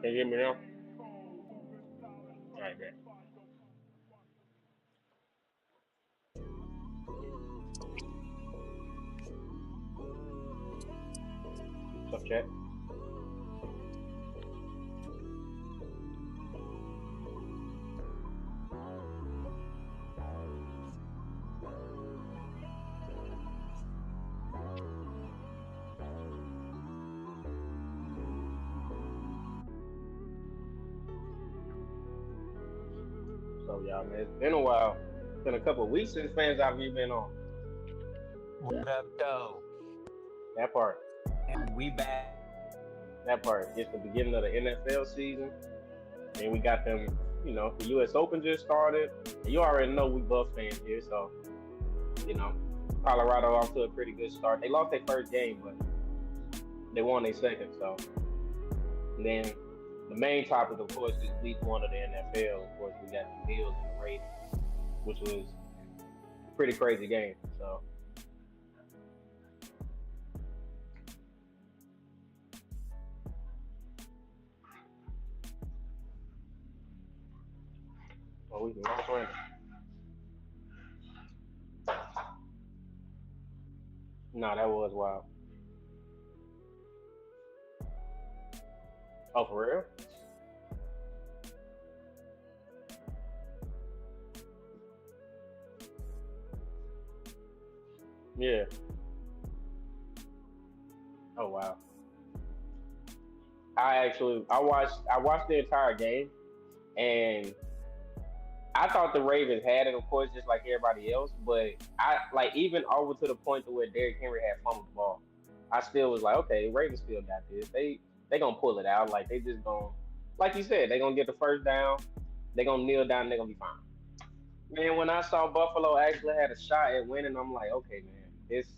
Can you hear me now? All right, man. What's up, chat? So, y'all, man, it's been a while. It's been a couple of weeks since fans out here been on. What up, though? That part. And we back. That part. It's the beginning of the NFL season. And we got them, the U.S. Open just started. And you already know we Buff fans here, so, you know, Colorado off to a pretty good start. They lost their first game, but they won their second, so. And then the main topic, of course, is week one of the NFL. Of course, we got the Bills and the Raiders, which was a pretty crazy game. So, well, we can lost random. No, that was wild. Oh, for real? Yeah. Oh, wow. I watched the entire game, and I thought the Ravens had it, of course, just like everybody else. But I like even over to the point to where Derrick Henry had fumbled the ball. I still was like, okay, Ravens still got this. They gonna pull it out. Like they just gonna, like you said, they gonna get the first down. They gonna kneel down. And they gonna be fine. Man, when I saw Buffalo actually had a shot at winning, I'm like, okay, man, this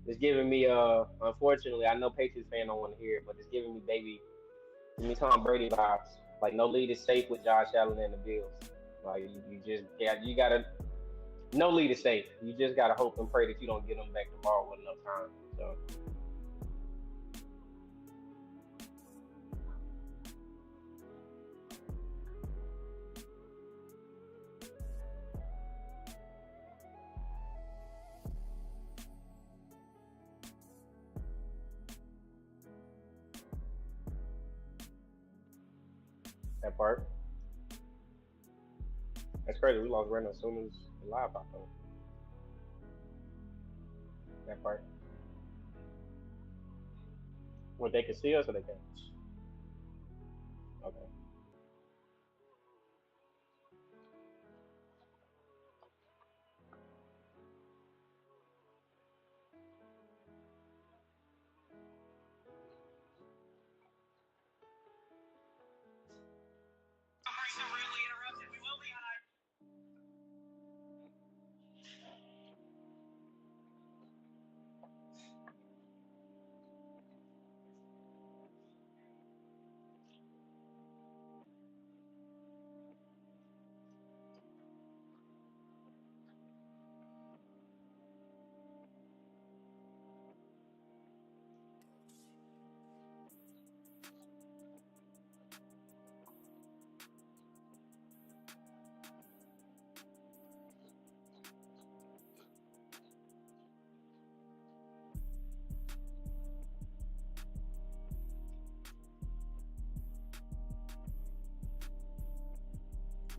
is giving me unfortunately, I know Patriots fan don't want to hear it, but it's giving me give me Tom Brady vibes. Like no lead is safe with Josh Allen and the Bills. Like you just you gotta no lead is safe. You just gotta hope and pray that you don't get them back the ball with enough time. So that part. That's crazy. We lost Brandon as soon as the live popped on. That part. Well, they can see us or they can't. Okay.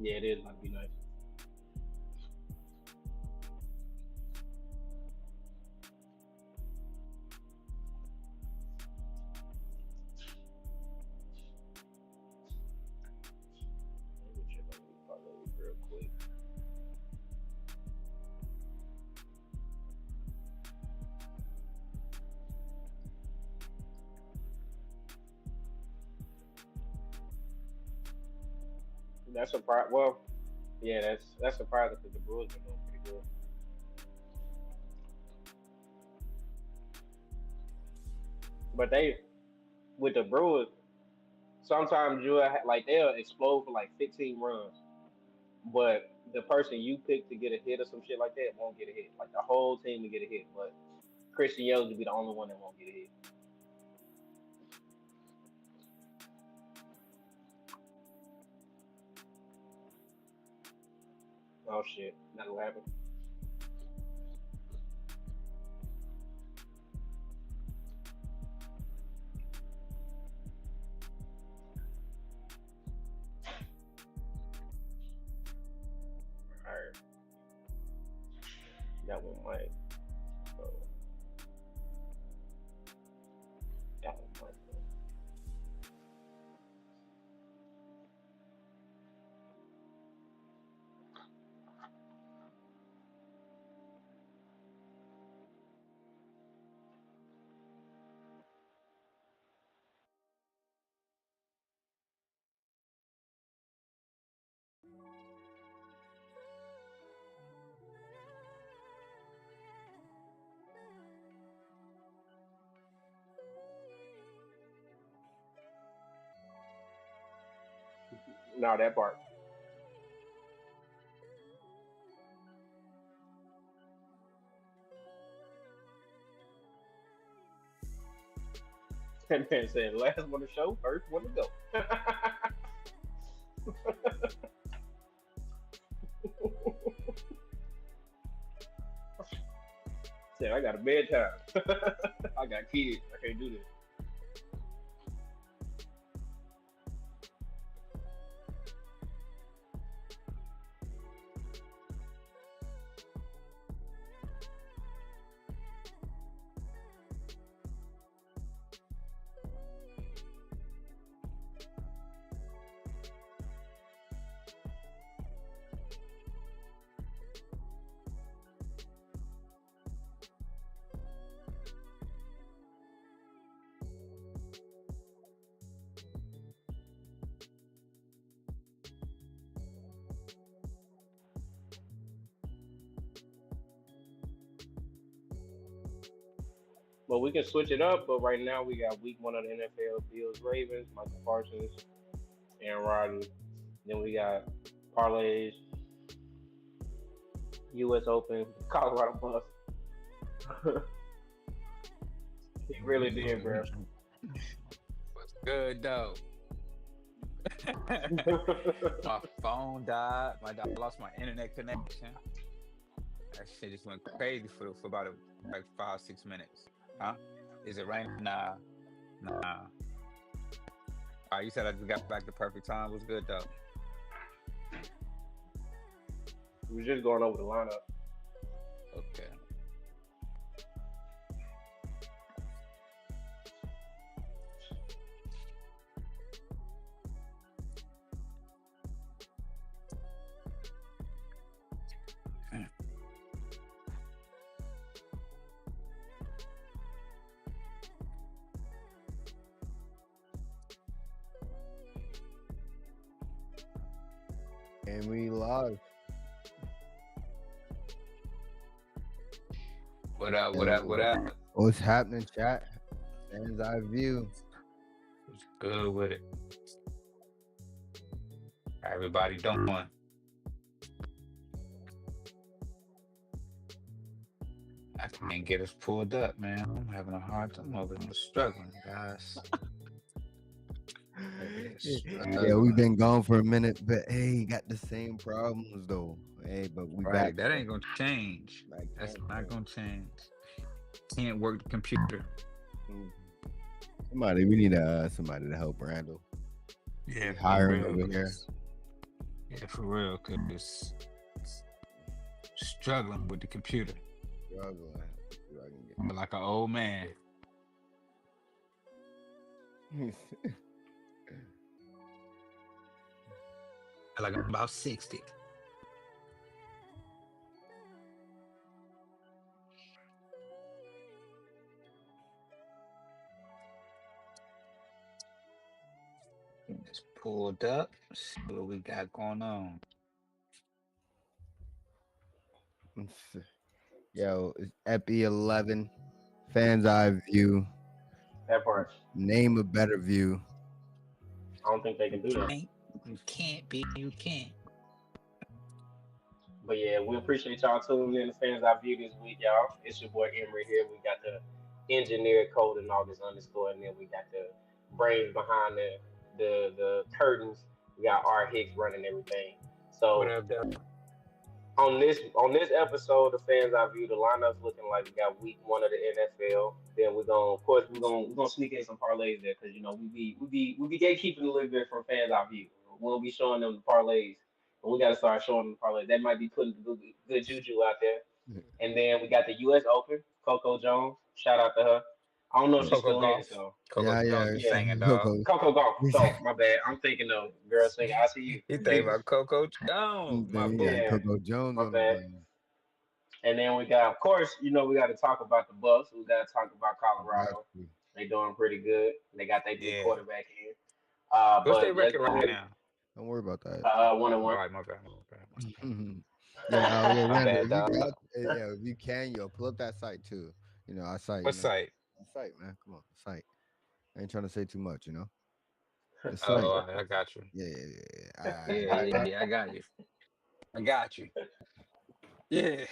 Yeah, it is might be nice. Let me check on these parlays real quick. That's surprise. Well, yeah, that's surprising because the Brewers been doing pretty good. But they with the Brewers, sometimes like they'll explode for like 15 runs, but the person you pick to get a hit or some shit like that won't get a hit. Like the whole team will get a hit, but Christian Yelich will be the only one that won't get a hit. Oh shit, not gonna happen. All right, that one might. Oh, that one might. No, that part. That man said, "Last one to show, first one to go." Said, "I got a bedtime. I got kids. I can't do this." But we can switch it up. But right now we got week one of the NFL: Bills, Ravens, Michael Parsons, Aaron Rodgers. Then we got parlays, U.S. Open, Colorado Bust. He really did, bro. What's good though? My phone died. I lost my internet connection. That shit just went crazy for about like 5-6 minutes. Huh? Is it raining? Nah, nah. You said I just got back to perfect time. Was good though. We were just going over the lineup. Okay. And we live. What up? What up? What up? What's happening, chat? Fans eye view. What's good with it? How everybody doing? I can't get us pulled up, man. I'm having a hard time over here. I'm struggling, guys. Yeah, we've been gone for a minute, but hey, got the same problems though. Hey, but we Right, back. that ain't gonna change. That's not gonna change. Can't work the computer. We need somebody to help Randall. Yeah, Hiring over here. Yeah, for real, cause struggling with the computer. Struggling. I'm like an old man. Like I'm about 60. Just pulled up. See what we got going on. Yo, it's Epi 11. Fans eye view. That part. Name a better view. I don't think they can do that. You can't be. You can't. But yeah, we appreciate y'all tuning in to Fans I View this week, y'all. It's your boy Emery here. We got the engineer code and August underscore, and then we got the brains behind the curtains. We got R Hicks running everything. What So up, though? on this episode, the fans I view the lineups looking like we got week 1 of the NFL. Then of course we're gonna sneak in some parlays there because we be gatekeeping a little bit from fans I view. We'll be showing them the parlays, but we gotta start showing them the parlays. That might be putting good juju out there. And then we got the U.S. Open. Coco Jones, shout out to her. I don't know if she's Coco still in, Golf. so Coco Yeah, Jones yeah. be yeah. singing, dog. Coco. Coco Golf. Oh, my bad. I'm thinking of girl singing. I see you. You think about Coco Jones, my Then you got boy. Yeah, Coco Jones my on the bad. brain. And then we got, of course, we got to talk about the Bucks. We got to talk about Colorado. Exactly. They doing pretty good. They got their big Yeah. quarterback in. What's their But let's record go right ahead. now? Don't worry about that. 1-1. All right, my bad. Yeah, My Randall, bad, if you dog. got, if you can, pull up that site too. Our site. What site? That site, man. Come on, site. I ain't trying to say too much. The Oh, site. all right, I got you. Yeah. Yeah, I got you. I got you. Yeah.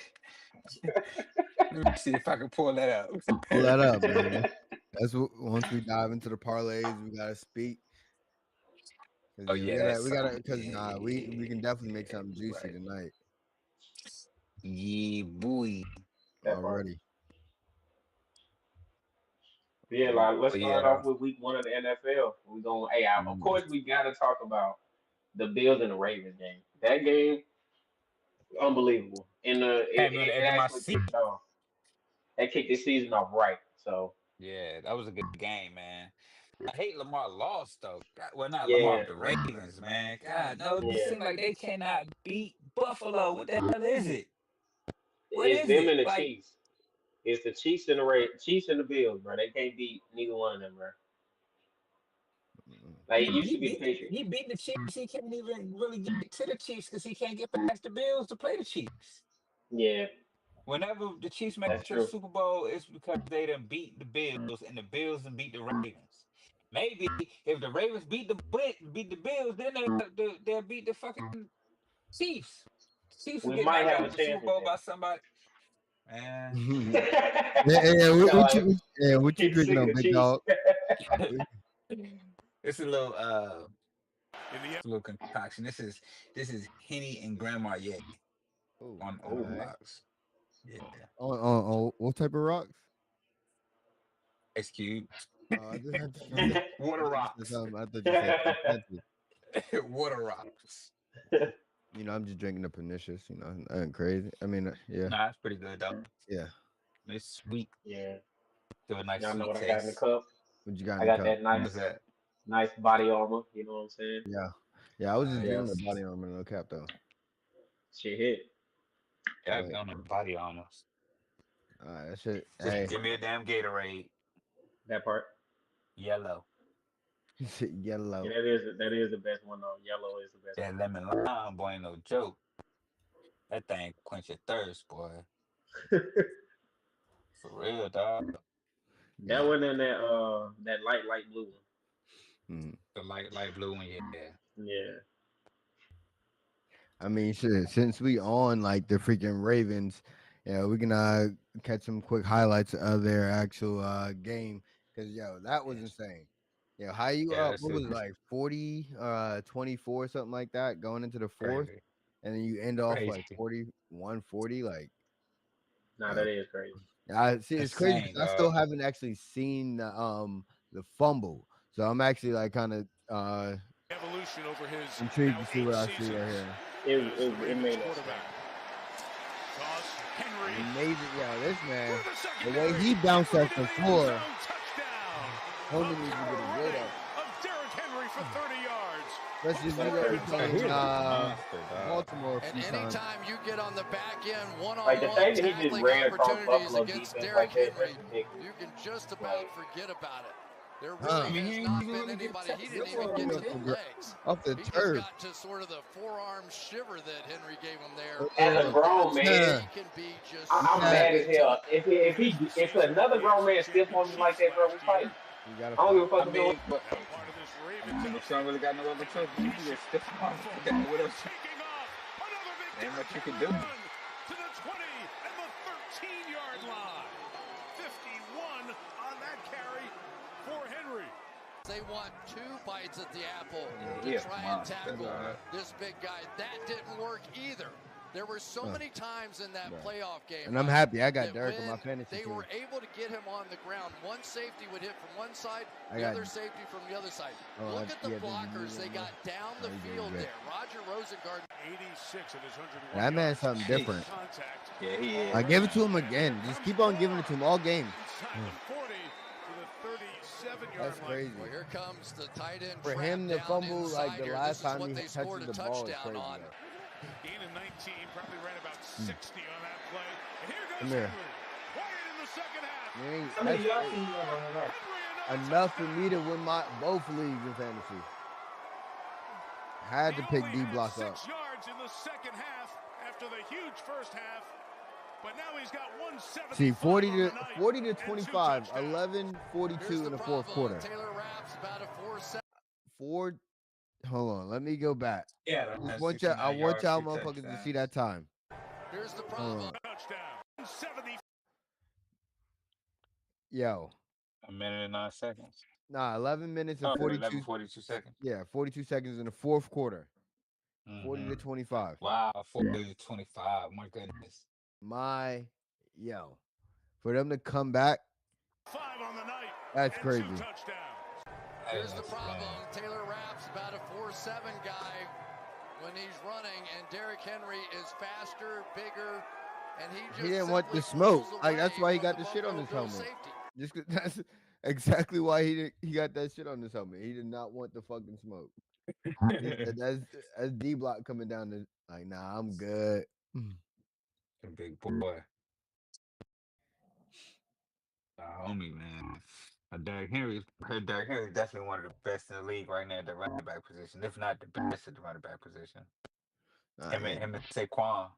Let me see if I can pull that up. Pull that up, man. That's what. Once we dive into the parlays, we gotta speak. Oh We yeah, gotta, that's because we can definitely make something juicy right. tonight Yeah, boy. That part. already. Yeah, like let's Oh start yeah. off with week 1 of the NFL. We going. Hey, of Mm. course we got to talk about the Bills and the Ravens game. That game, unbelievable. Had me on the It edge of my actually seat. kicked off. That kicked the season off right. So Yeah, that was a good game, man. I hate Lamar lost though. God, well, not Lamar, yeah, the Ravens, man. God, no, it yeah. seems like they cannot beat Buffalo. What the hell is it? What It's is them it? and the Like Chiefs. It's the Chiefs and the Bills, bro. They can't beat neither one of them, bro. Like it he, used he to be the beat Patriots. he beat the Chiefs. He can't even really get to the Chiefs because he can't get past the Bills to play the Chiefs. Yeah, Whenever the Chiefs make that's it to the true. Super Bowl, it's because they done beat the Bills and the Bills and beat the Ravens. Maybe if the Ravens beat the Bills, then they'll beat the fucking Chiefs. Chiefs will We get might knocked have out a the Super chance at Bowl by somebody. Man, Like, What you he's sick drinking of on, the big Chiefs. dog? it's a little concoction. This is Henny and Grandma Ye Oh, on the all right. rocks. Yeah, On what type of rocks? Ice Cube. I just had to, Water rocks. I thought you said fancy. Water rocks. I'm just drinking the pernicious. Nothing crazy. I mean, yeah, Nah, it's pretty good though. yeah. It's sweet. Yeah, Give a nice y'all know sweet what I got in the taste. cup. What you got I in the got cup? that What's nice, that? nice body armor. You know what I'm saying? Yeah. I was just Yeah. drinking the body armor, no cap though. Shit hit. Yeah, All I've right, been on the body almost. that shit. Just Hey, give me a damn Gatorade. That part. Yellow. Yeah, yellow. that is the best one though. Yellow is the best That lemon lime, boy, ain't no joke. That thing quench your thirst, boy. one. For real, dog. That Yeah. one and that light blue one. Mm. The light blue one, yeah. Yeah. I mean, shit. Since we on like the freaking Ravens, we can catch some quick highlights of their actual game. Cause that was Yes. insane. How you Yeah, up? that's What was it super like 40, 24, something like that, going into the fourth, crazy. and then you end off like Crazy. 41-40. Like, Nah, yeah. that is crazy. I see. It's crazy Insane, because I still dog. haven't actually seen the fumble, so I'm actually like kind of Evolution over his intrigued now to see 8 what I see seasons right here. as the It Ravens made no quarterback. Toss Henry Amazing, this man, for the the secondary. way he bounced off the Into the floor, end zone. Touchdown. homie A needs to power get his weight running up. of Derrick Henry for 30 yards. Especially if Puts the you ever Ravens Yeah, on he playing was a top. monster, dog. Baltimore a And few times. anytime you get on the back end, Like the one-on-one fact that he just tackling ran across opportunities Buffalo against defense Derrick like that, Henry, that's ridiculous. you can just about Like, forget about it. There Huh. really I mean, he has ain't not even been really get anybody. He touched. didn't That's even all get he to did. the legs. Off the He just turf. got to sort of the forearm shiver that Henry gave him there. as a grown That's man, where he can be just I'm so mad as hell. intimate. If another grown man stiff on me like that, bro, we fighting. You gotta I don't give fight. a fuck I if it was. mean, but Now part of this I Ravens mean, but you don't outfit. really got no other choice. You can just stiff him up. What else? Taking off. Another big Ain't much you Derrick can Henry do. run to the 20 and the 13-yard line. 51 on that carry for Henry. They want 2 bites at the apple Yeah, to he a try and monster, tackle dog. this big guy. That didn't work either. There were so many times in that playoff game, and I'm Ryan, happy I got that Derek on my when fantasy they team. were able to get him on the ground. One safety would hit from one side, I the got- other safety from the other side. Oh, Look at the yeah, blockers they got down the field there. Roger Rosengard. 86 of his 101 That man's yards. something different. Contact. Yeah, he is. I give it to him again. Just keep on giving it to him all game. Inside the 40 to the 37-yard That's line. crazy. Well, here comes the tight end For trap him to down fumble like inside the here. last This is time what he they scored touches a the ball is touchdown crazy. on. Gain of 19, probably ran about 60 on that play. And here goes Come here. Henry. Quiet in the second half. Man, How many that's yards do you have on that? Henry enough for me to win my both leagues in fantasy. Had to pick D block up. 6 yards in the second half after the huge first half. But now he's got 175 See, 40 on to the night 40 to and 2 25, touchdowns. 11, 42 Here's in the fourth problem. quarter. Taylor Rapp's about a 4-7. Hold on, let me go back. Yeah, I want y'all motherfuckers to see that time. Here's the Hold problem. on. Touchdown. 170. Yo, A minute and 9 seconds. nah, 11 minutes and Oh, 42. 42 seconds. Yeah, 42 seconds in the fourth quarter. 40 to Mhm. 25. Wow, 40 to 25. My goodness. For them to come back, 5 on the night. that's and crazy. 2 touchdowns. Here's the That's problem. bad. Taylor Rapp's about a 4-7 guy when he's running, and Derrick Henry is faster, bigger, and he just He didn't want simply the smoke. pulls Like, that's away why he from got the shit on Buffalo his Bills helmet. safety. Just 'cause that's exactly why he got that shit on his helmet. He did not want the fucking smoke. That's D block coming down the like, nah, I'm good. The big boy. Homie, man. Derrick Henry is definitely one of the best in the league right now at the running back position, if not the best at the running back position. Him and Saquon.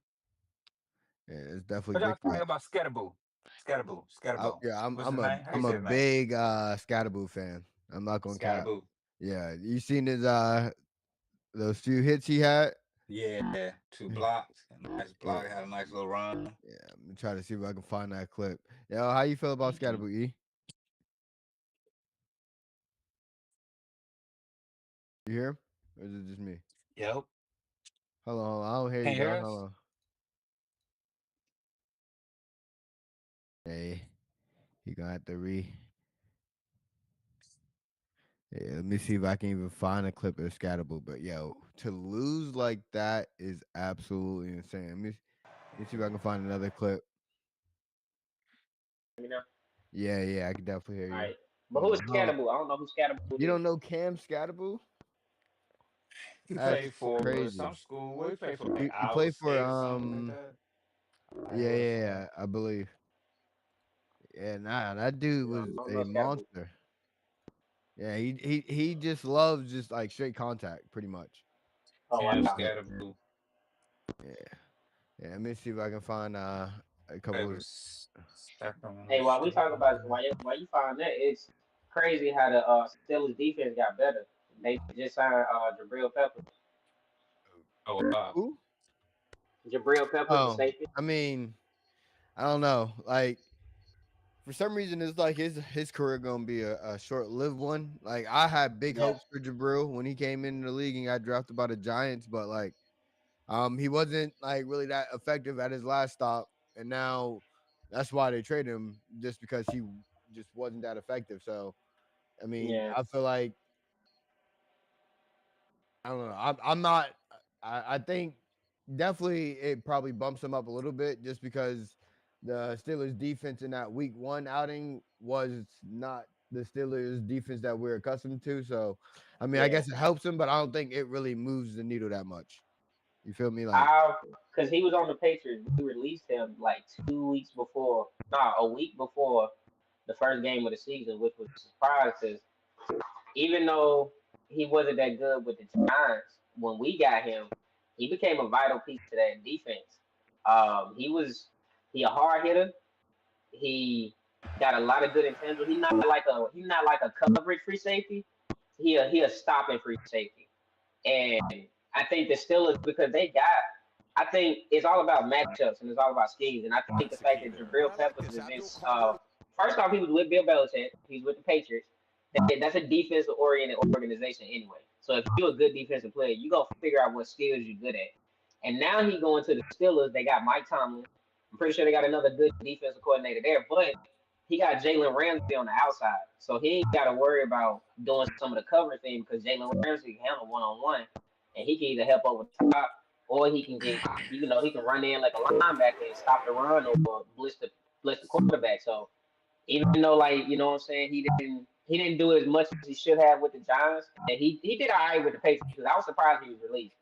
Yeah, it's definitely What y'all big think facts. about Scatterboo? I'm What's his name? How you I'm say a his name? big Scatterboo fan. I'm not gonna cap. Scatterboo. Yeah, you seen his those few hits he had? Yeah, 2 blocks. Nice block. Had a nice little run. Yeah, I'm gonna try to see if I can find that clip. Yo, how you feel about Scatterboo, E? You hear him? Or is it just me? Yep. Hold on. I don't hear Can you, you hear dog. us? Hold on. Hey, you gonna have to Yeah, let me see if I can even find a clip of Scatterboo. But yo, to lose like that is absolutely insane. Let me see if I can find another clip. You know? Yeah, I can definitely hear All you. right. But who is Hold on. Scatterboo? I don't know who Scatterboo is. You don't know Cam Scatterboo? He That's played for crazy. some school. What he played for? Like He Iowa played for State or something like that. yeah, I believe. Yeah, nah, that dude was I don't a know Scatterboo. monster. Yeah, he just loves just like straight contact, pretty much. Oh, Cam wow. Scatterboo. Yeah. Let me see if I can find a couple of. Hey, while we talk about why you find that, it's crazy how the Steelers defense got better. They just signed Jabril Peppers. Oh, wow. Who? Jabril Peppers, the safety. I mean, I don't know. Like, for some reason, it's like his career gonna be a short-lived one. Like, I had big hopes for Jabril when he came into the league and got drafted by the Giants, but like, he wasn't like really that effective at his last stop, and now that's why they traded him, just because he just wasn't that effective. So, I mean, I feel like I don't know. I'm not. I think definitely it probably bumps him up a little bit just because the Steelers defense in that week 1 outing was not the Steelers defense that we're accustomed to. So, I mean, I guess it helps him, but I don't think it really moves the needle that much. You feel me? Like, because he was on the Patriots, we released him like a week before the first game of the season, which was a surprise because even though he wasn't that good with the Giants, when we got him, he became a vital piece to that defense. He a hard hitter. He got a lot of good intangibles. He's not like a coverage free safety. He a stopping free safety. And I think the Steelers, because I think it's all about matchups and it's all about schemes. And I think the fact that Jabril Peppers is this, first off, he was with Bill Belichick. He's with the Patriots. That's a defensive-oriented organization anyway. So if you're a good defensive player, you're going to figure out what skills you're good at. And now he going to the Steelers. They got Mike Tomlin. I'm pretty sure they got another good defensive coordinator there, but he got Jalen Ramsey on the outside, so he ain't got to worry about doing some of the cover thing because Jalen Ramsey can handle 1-on-one, and he can either help over top or he can get, he can run in like a linebacker and stop the run or blitz the quarterback. So even though, like, you know what I'm saying, he didn't do as much as he should have with the Giants, and he did all right with the Patriots because I was surprised he was released.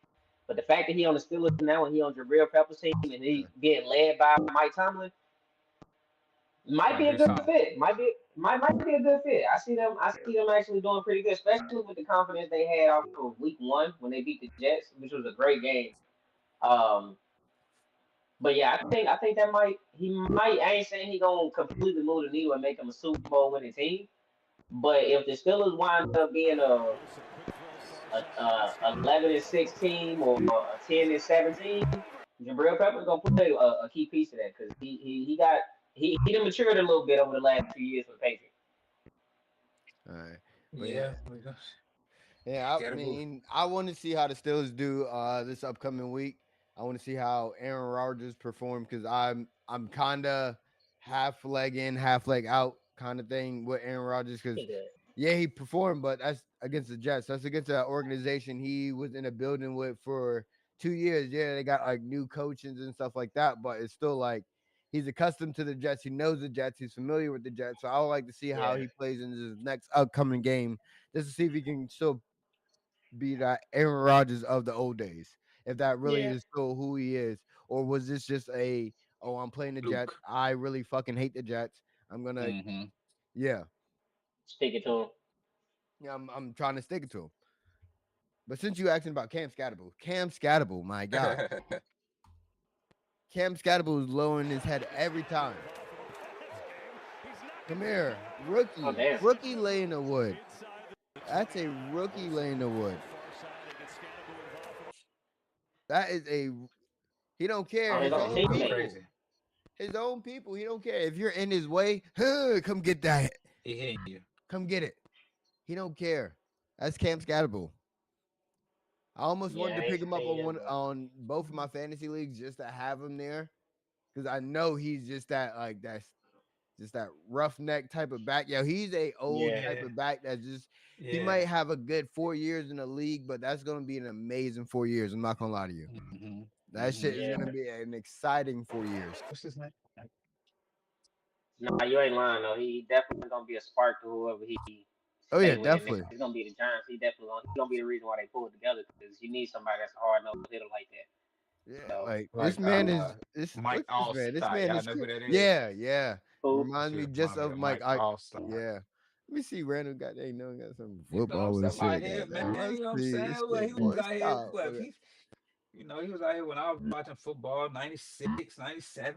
But the fact that he on the Steelers now and he on Jabril Pepper's team and he being led by Mike Tomlin might Might be a do good something. fit. Might be a good fit. I see them actually doing pretty good, especially with the confidence they had off of week one when they beat the Jets, which was a great game. Um, but yeah, I think he might. I ain't saying he gonna completely move the needle and make them a Super Bowl winning team. But if the Steelers wind up being a 11-6 team or a 10-17, Jabril Peppers gonna play a key piece of that because he done matured a little bit over the last few years for the Patriots. All right. But yeah. Yeah, we go. Yeah, I Gotta move. mean, I want to see how the Steelers do this upcoming week. I want to see how Aaron Rodgers perform because I'm kind of half leg in, half leg out kind of thing with Aaron Rodgers because He good. yeah, he performed, but that's against the Jets. That's against an organization he was in a building with for 2 years. Yeah, they got like new coaches and stuff like that, but it's still like he's accustomed to the Jets. He knows the Jets. He's familiar with the Jets. So I would like to see how Yeah, he plays in this next upcoming game just to see if he can still be that Aaron Rodgers of the old days. If that really yeah, is still who he is, or was this just I'm playing the Jets. Luke. I really fucking hate the Jets. I'm gonna Mm-hmm. yeah. stick it to him. Yeah, I'm trying to stick it to him. But since you asking about Cam Scatable, my God, Cam Scatable is lowering his head every time. Come here, Oh rookie, damn. rookie laying the wood. That's a rookie laying the wood. That is a he don't care. Oh, his His own own That's teammate. people, crazy. his own people. He don't care if you're in his way. Huh, come get that. He hitting you. Come get it. He don't care. That's Cam Scatable. I almost wanted Yeah, to pick him up he on is, one bro. on both of my fantasy leagues just to have him there because I know he's just that's just that roughneck type of back. Yo, he's a old Yeah, type Yeah. of back that just he Yeah. might have a good 4 years in the league, but that's gonna be an amazing 4 years. I'm not gonna lie to you. Mm-hmm. That Mm-hmm. shit is yeah. gonna be an exciting 4 years. What's his name? No, you ain't lying though. He definitely gonna be a spark to whoever he Oh stay yeah, with. And if definitely. it's gonna be the Giants, he gonna be the reason why they pull it together because you need somebody that's a hard nosed hitter like that. Yeah, So like this Like man is this. Mike Look at this man. This Allstott. man Y'all is know who that is? yeah, yeah. who? Reminds He me just remind me of of Mike. Mike I Allstott. yeah. Let me see. Random got they know got some You know what I'm football and saying? My shit. head, man. Goddamn. Let's You know what I'm see. saying? This Like, shit, he was boy. out here. Stop. What, he, he was out here when I was watching football, 96, 97.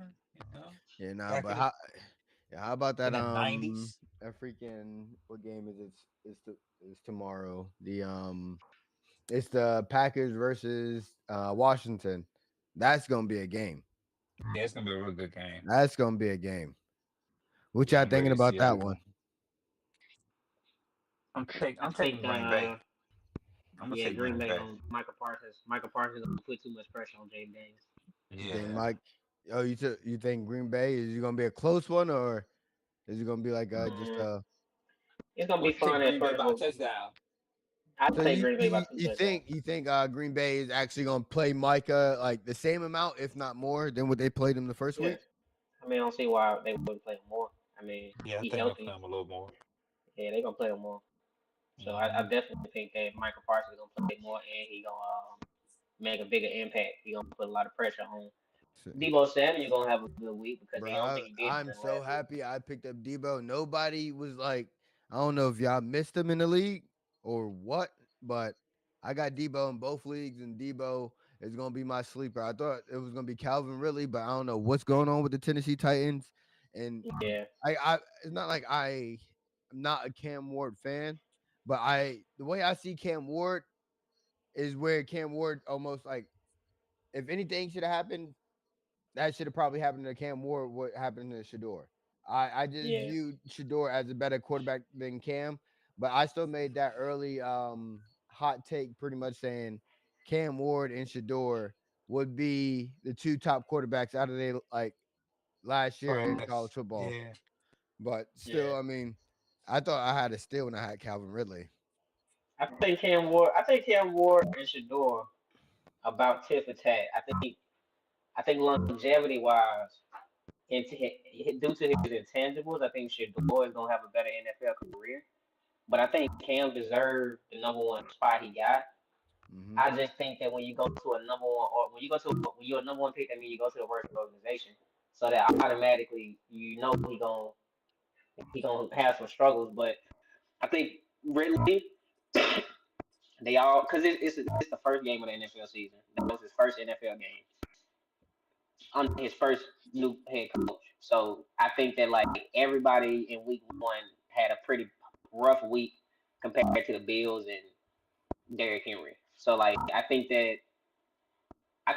You know, Yeah, nah. back But in the how about in that? the 90s. A freaking what game is it? It's tomorrow. It's the Packers versus Washington. That's gonna be a game. Yeah, it's gonna be a real good game. That's gonna be a game. What Yeah, y'all I'm ready thinking to about see that that one? one. I'm I taking think Green Bay. I'm gonna yeah, take Green Green Bay Bay. on Michael Parsons. Michael Parsons gonna put too much pressure on Jay Daniels. You think Yeah. Mike? Oh, you think Green Bay is it gonna be a close one or is it gonna be like just Mm, it's gonna We'll be take fun at Green Bay first. by a touchdown. I'd so take Green Bay by two you touchdowns. think Green Bay is actually gonna play Micah like the same amount, if not more, than what they played him the first Yeah, week? I mean, I don't see why they wouldn't play him more. I mean, Yeah, I he think they'll play healthy. him a little more. Yeah, they gonna play him more. So I Hmm. definitely think that Michael Parsons is gonna play more, and he gonna make a bigger impact. He gonna put a lot of pressure on Debo Samuel. Gonna have a good week because Bro, he don't think he did I'm during so last week. happy I picked up Debo. Nobody was like, I don't know if y'all missed him in the league or what, but I got Debo in both leagues, and Debo is gonna be my sleeper. I thought it was gonna be Calvin Ridley, but I don't know what's going on with the Tennessee Titans. And Yeah, I it's not like I'm not a Cam Ward fan, but the way I see Cam Ward is where Cam Ward almost like if anything should have happened, that should have probably happened to Cam Ward. What happened to Shador? I just yeah, viewed Shador as a better quarterback than Cam, but I still made that early hot take, pretty much saying Cam Ward and Shador would be the two top quarterbacks out of their like last year in Class. college football. Yeah. But Yeah. still, I mean, I thought I had a steal when I had Calvin Ridley. I think Cam Ward and Shador about tit for tat. I think longevity wise, due to his intangibles, I think Shador is gonna have a better NFL career. But I think Cam deserved the number one spot he got. Hmm. I just think that when you go to a number one, or when you're a number one pick, that means you go to the worst organization. So that automatically, he gonna have some struggles. But I think Ridley, they all because it's the first game of the NFL season. That was his first NFL game under his first new head coach. So I think that like everybody in week one had a pretty rough week compared to the Bills and Derrick Henry. So like I think that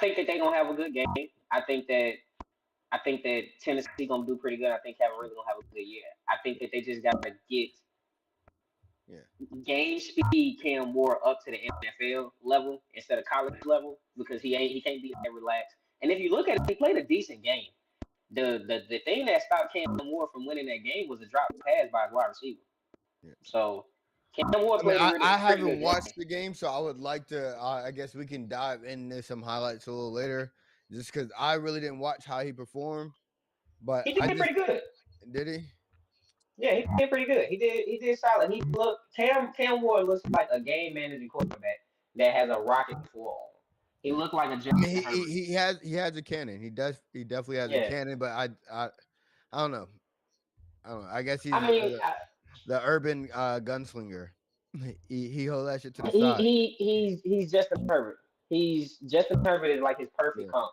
they're gonna have a good game. I think that Tennessee gonna do pretty good. I think Cavalry gonna have a good year. I think that they just gotta get Yeah. game speed Cam Ward up to the NFL level instead of college level because he can't be that relaxed. And if you look at it, he played a decent game. The thing that stopped Cam Ward from winning that game was a drop pass by his wide receiver. Yeah. So Cam Ward I mean, played a really I pretty haven't good watched game. the game, so I would like to. I guess we can dive into some highlights a little later, just because I really didn't watch how he performed. But He I did just pretty good. did he. Yeah, he did pretty good. He did solid. Cam Ward looks like a game managing quarterback that has a rocket for him. He Yeah. looked like a I Justin mean, Herbert. he has a cannon. He definitely has a Yeah. cannon. But I don't know. I don't know. I guess he's I mean, the urban gunslinger. He hold that shit to the he side. he he's Justin Herbert. Justin Herbert is like his perfect Yeah. comp.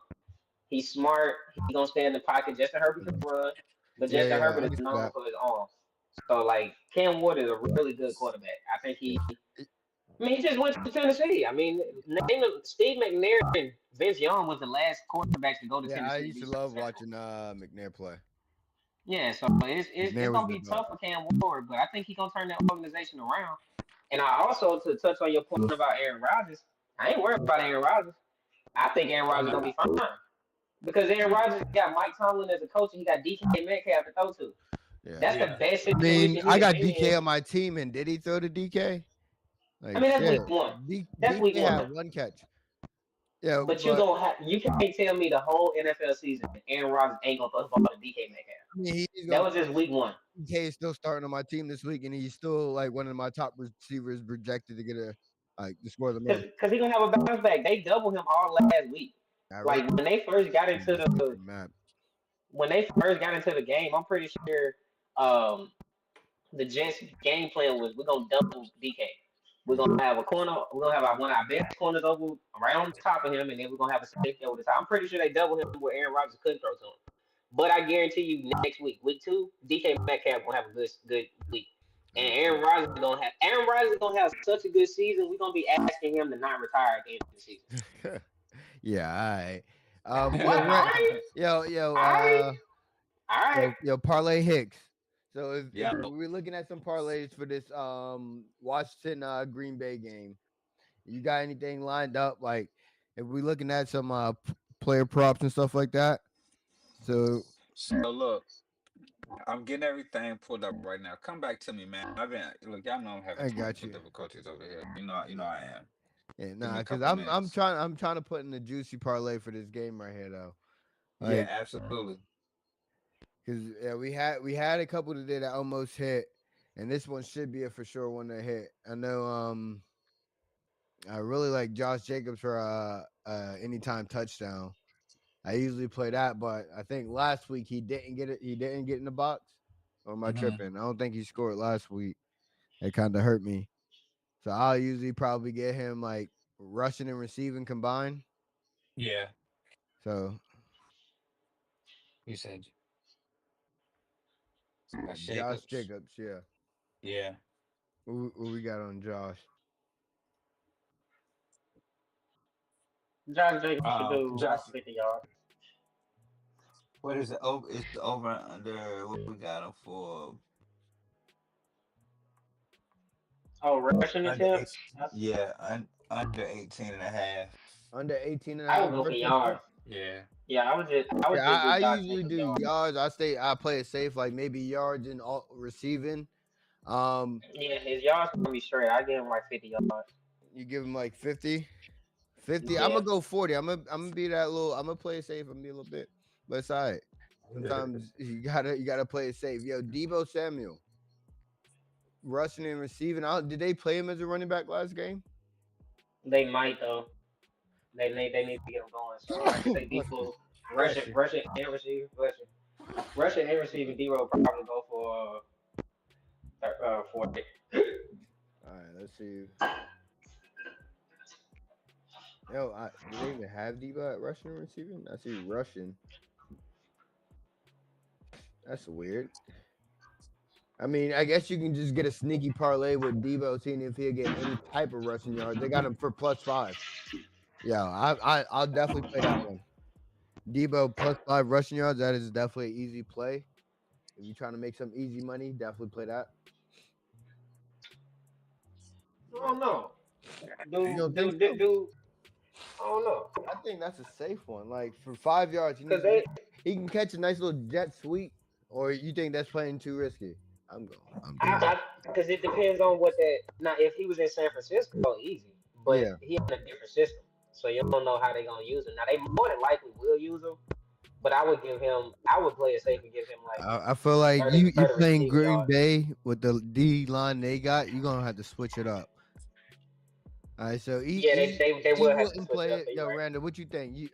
He's smart. He gonna stay in the pocket. Justin Herbert can run, but Yeah, Justin yeah. Herbert I is can see known that. for his arms. So like Cam Ward is a really good quarterback. I think Yeah. he just went to Tennessee. I mean, Steve McNair and Vince Young was the last quarterbacks to go to Yeah, I Tennessee and used be to love successful. watching McNair play. Yeah, so it's McNair was gonna the be dog. tough for Cam Ward, but I think he's gonna turn that organization around. And I also to touch on your point about Aaron Rodgers, I ain't worried about Aaron Rodgers. I think Aaron I'm Rodgers is gonna be not. fine because Aaron Rodgers got Mike Tomlin as a coach and he got DK Metcalf to throw to. Yeah. That's the Yeah. best I mean, situation he I could got be DK in. on my team, and did he throw to DK? I Like mean, that's week shit. one. That's week DK had one. one catch. Yeah, But but you can't tell me the whole NFL season Aaron Rodgers ain't gonna throw the ball to DK Metcalf. I mean, he's That gonna. was just week one. DK is still starting on my team this week, and he's still like one of my top receivers projected to get to score the most. Cause he gonna have a bounce back. They doubled him all last week. I really Like mad. when they first got into the game, I'm pretty sure um, the Jets' game plan was we're gonna double DK. We're gonna have a corner. We're gonna have one of our best corners over around the top of him, and then we're gonna have a safety over the top. I'm pretty sure they doubled him where Aaron Rodgers couldn't throw to him. But I guarantee you, next week, week two, DK Metcalf gonna have a good week, and Aaron Rodgers is gonna have such a good season. We're gonna be asking him to not retire at the end of the season. Yeah, all right. What? All right, all right, all right. Parlay Hicks. So if Yeah. we're looking at some parlays for this Washington Green Bay game, you got anything lined up? Like if we're looking at some player props and stuff like that. So So look, I'm getting everything pulled up right now. Come back to me, man. Look, y'all know I'm having I got technical you. difficulties over here. You know I am. Yeah, Give me nah, a because couple minutes. I'm trying to put in a juicy parlay for this game right here though. Yeah, Like, absolutely. because we had a couple today that almost hit, and this one should be a for sure one that hit. I know I really like Josh Jacobs for anytime touchdown. I usually play that, but I think last week he didn't get it. He didn't get in the box. Or am I Mhm. tripping? I don't think he scored last week. It kind of hurt me. So I'll usually probably get him like rushing and receiving combined. Yeah. So You said Josh Jacobs. Jacobs, yeah. Yeah. What we got on Josh? Josh Jacobs should do Josh, about 50 yards. what is it? Over? It's over and under. What we got him for? Oh, rushing Under attempt. 18. Yeah, under 18 and a half. Under 18 and a I half would go for rushing yards. attempts. Yeah. Yeah, I would just Yeah, do I Josh usually Jacobs do yards. yards. I play it safe, like maybe yards and all receiving. Yeah, his yards gonna be straight. I give him like 50 yards. You give him like 50. 50. I'm Yeah. gonna go 40. I'm gonna be that little. I'm gonna play it safe. I'm gonna be a little bit, but it's all right. Sometimes you gotta play it safe. Yo, Debo Samuel, rushing and receiving. Did they play him as a running back last game? They might though. They need to get him going. So I can say Debo rushing and receiving. Rushing and receiving. Debo will probably go for 40. All right, let's see. Yo, do they even have Debo at rushing and receiving? I see rushing. That's weird. I mean, I guess you can just get a sneaky parlay with Debo, seeing if he'll get any type of rushing yards. They got him for +5. Yeah, I'll definitely play that one. Debo +5 rushing yards. That is definitely an easy play. If you're trying to make some easy money, definitely play that. I don't know. You don't think so? Do I don't know. I think that's a safe one. Like for 5 yards, Because he can catch a nice little jet sweep. Or you think that's playing too risky? I'm going. because it depends on what that. Now, if he was in San Francisco, easy. But Yeah. he in a different system, so you don't know how they're gonna use him. Now, they more than likely will use him, but I would play it safe and give him like I feel like 30 you playing receiving Green yards. Bay with the D line they got. You're gonna have to switch it up. All right, so They will have to wouldn't switch play it up. it. So Yo, you're right. Randall, what you think? You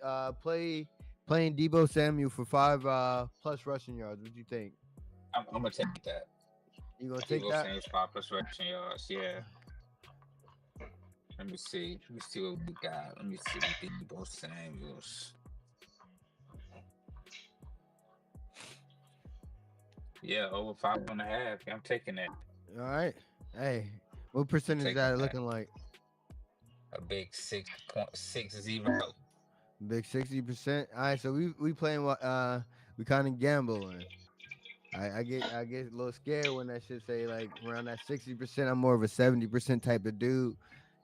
playing Debo Samuel for 5 plus rushing yards. What you think? I'm gonna take that. You gonna take Debo that? Samuel's 5 plus rushing yards. Yeah. Let me see what we got. Let me see Debo Samuels. Yeah, over 5.5. Yeah, I'm taking that. All right. Hey, what percentage is Take that that. looking like? A big 6.60. Big 60%. All right, so we playing what we kind of gambling. I get a little scared when that shit say like around that 60%. I'm more of a 70% type of dude.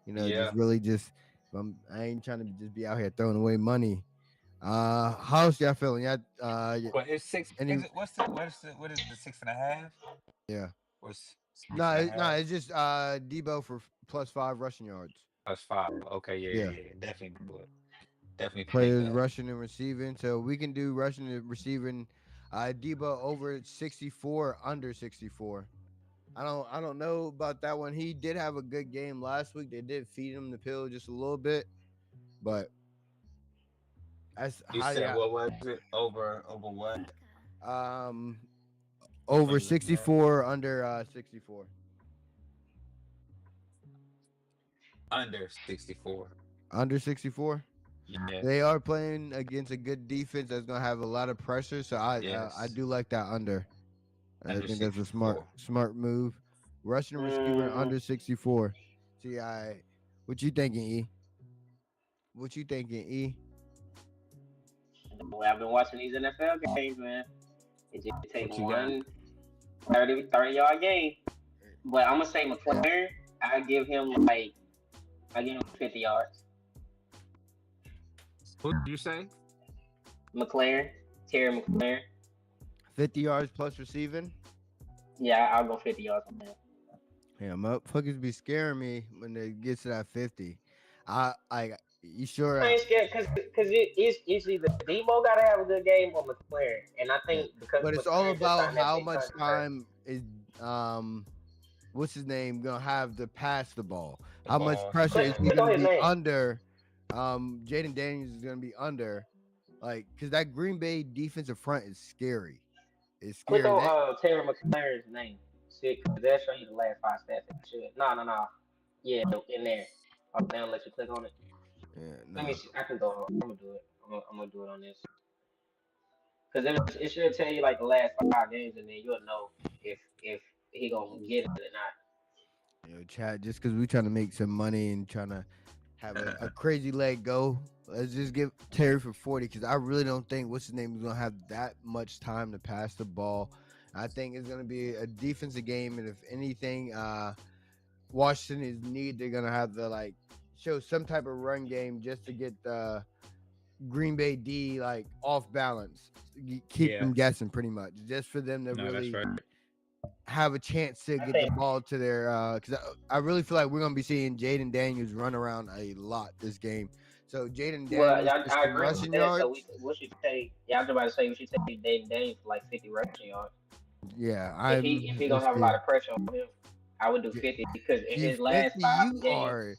You know, Yeah. I ain't trying to just be out here throwing away money. How's y'all feeling? But it's 6. Any, What is the 6.5? yeah. What's No, 6.5? it's just Debo for +5 rushing yards. Plus 5. Okay, yeah. Definitely do it. Definitely take Players that. rushing and receiving. So we can do rushing and receiving. Debo over 64, under 64. I don't know about that one. He did have a good game last week. They did feed him the pill just a little bit, but that's You how said what was it? Over what? over 64, under 64. Under 64. Under 64. Yeah. They are playing against a good defense that's gonna have a lot of pressure. So I do like that under. I think that's a smart move. Rushing receiver under 64. See, what you thinking, E? What you thinking, E? The way I've been watching these NFL games, man, it just takes What you one 30-yard game. But I'm gonna say McLaren. I give him 50 yards. Who did you say? Terry McLaren. 50 yards plus receiving. Yeah, I'll go 50 yards on that. Yeah, motherfuckers be scaring me when they get to that 50. You sure? I ain't scared because it's either Debo got to have a good game or McLaren, and I think because. But it's all about how much time is what's his name gonna have to pass the ball. How much pressure is he gonna be under? Jaden Daniels is gonna be under, because that Green Bay defensive front is scary. It's scary. Click on Terry McLaren's name. See, they'll show you the last 5 stats. No. Yeah, in there. They'll let you click on it. Yeah, no. Let me see. I can go. I'm gonna do it. I'm gonna do it on this. Because it should tell you the last 5 games, and then you'll know if he gonna get it or not. Chad, just because we trying to make some money and trying to have a crazy leg go, let's just give Terry for 40, because I really don't think what's his name is gonna have that much time to pass the ball. I think it's gonna be a defensive game, and if anything, Washington is they're gonna have to show some type of run game just to get the Green Bay D like off balance, keep them guessing pretty much, just for them to No, that's really right. have a chance to get the ball to their. Because I really feel like we're gonna be seeing Jaden Daniels run around a lot this game. So Jaden Well, Daniels for I some agree with rushing that. So yards. we should take. Yeah, I was about to say we should take David Daniels for like 50 rushing yards. Yeah, If he gonna have a lot of pressure on him, I would do 50 because in his last 50, 5 you games. are.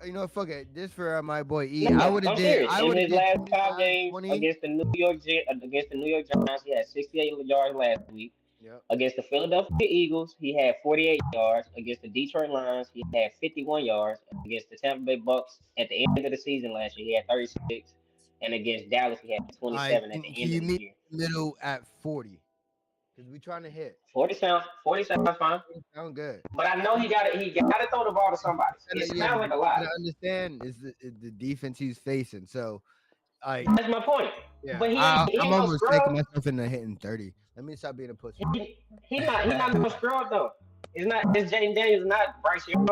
You know, fuck it. Just for my boy E, No, I would have I'm did. serious. I In would have his did last 5 25, games 20. against the New York Giants, he had 68 yards last week. Yep. Against the Philadelphia Eagles, he had 48 yards. Against the Detroit Lions, he had 51 yards. Against the Tampa Bay Bucks at the end of the season last year, he had 36. And against Dallas, he had 27 at the Can end you of the meet year. middle at 40? Because we trying to hit. 40 sounds fine. Sound good. But I know he got to throw the ball to somebody. It sounds like a lot. I understand is the defense he's facing. So, That's my point. yeah, But he I'm ain't no almost taking scrub. myself into hitting 30. Let me stop being a pussy. He not no scrub though. It's Jaden Daniels, not Bryce Young.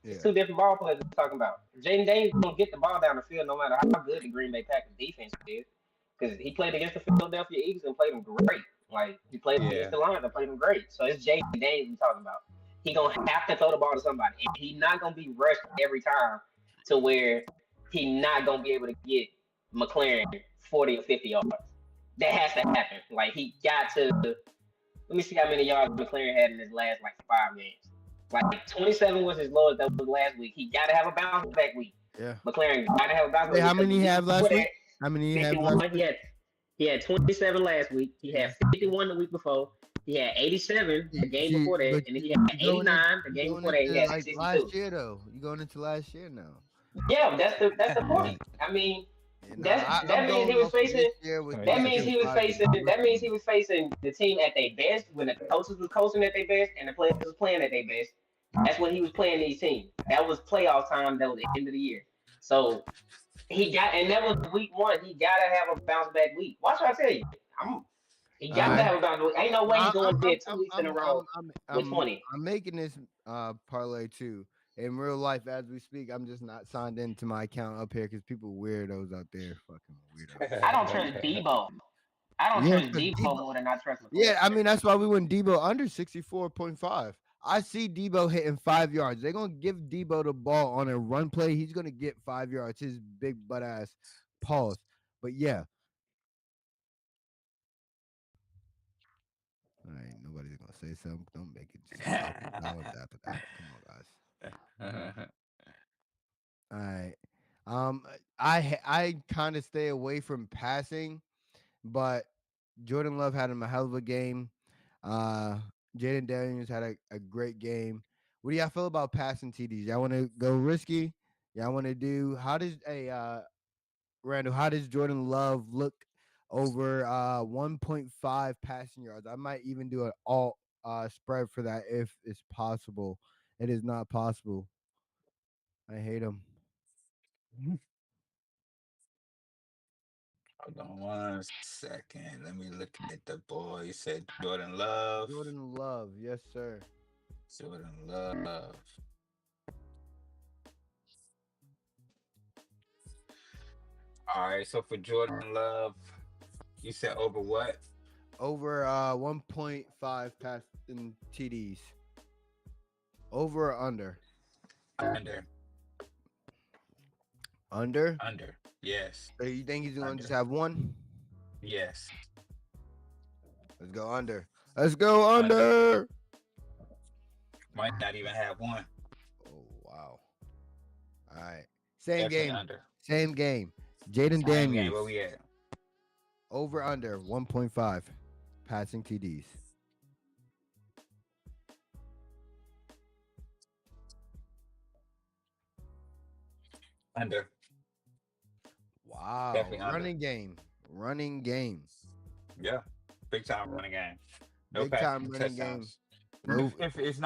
It's two different ball players we're talking about. Jaden Daniels gonna get the ball down the field no matter how good the Green Bay Packers defense is, because he played against the Philadelphia Eagles and played them great. Like he played against the Lions and played them great. So it's Jaden Daniels we're talking about. He gonna have to throw the ball to somebody, and he not gonna be rushed every time to where he not gonna be able to get McLaren 40 or 50 yards. That has to happen. Like he got to. Let me see how many yards McLaren had in his last like 5 games. Like 27 was his lowest that was last week. He got to have a bounce back week. Yeah. McLaren got to have a bounce back week. How many he had last week? How many he had last week? He had 27 last week. He had 51 the week before. He had 87 the game before that, and then he had 89 the game before that. He had 62. Last year though, you going into last year now. Yeah, that's the point. I mean, that means he was facing. That means he was facing the team at their best when the coaches was coaching at their best and the players was playing at their best. That's when he was playing these teams. That was playoff time. That was the end of the year. So and that was week 1. He gotta have a bounce back week. Watch what I tell you. He got to have a bounce back week. Ain't no way he's going there 2 weeks in a row with 20. I'm making this parlay too. In real life, as we speak, I'm just not signed into my account up here because people weirdos out there, fucking weirdos. I don't trust Debo. I don't trust Debo more than I trust McCoy. Yeah, I mean that's why we went Debo under 64.5. I see Debo hitting 5 yards. They're gonna give Debo the ball on a run play. He's gonna get 5 yards. His big butt ass pause. But yeah. All right, nobody's gonna say something. Don't make it just after that. Come on, guys. All right. I kind of stay away from passing, but Jordan Love had him a hell of a game. Jaden Daniels had a great game. What do y'all feel about passing TDs? Y'all want to go risky? Y'all want to do? Randall? How does Jordan Love look over 1.5 passing yards? I might even do an alt spread for that if it's possible. It is not possible. I hate him. Hold on 1 second. Let me look at the boy. You said Jordan Love. Jordan Love, yes, sir. Jordan Love. All right, so for Jordan Love, you said over what? Over 1.5 passing TDs. Over or under? Under. Under? Under. Yes. So you think he's going to just have one? Yes. Let's go under. Let's go under. Might not even have one. Oh, wow. All right. Same Definitely game. Under. Same game. Jaden Daniels. Where we at? Over under 1.5 passing TDs. Under. Wow. Definitely under. Running game. Yeah. Big time running game. Big time running game. No. If if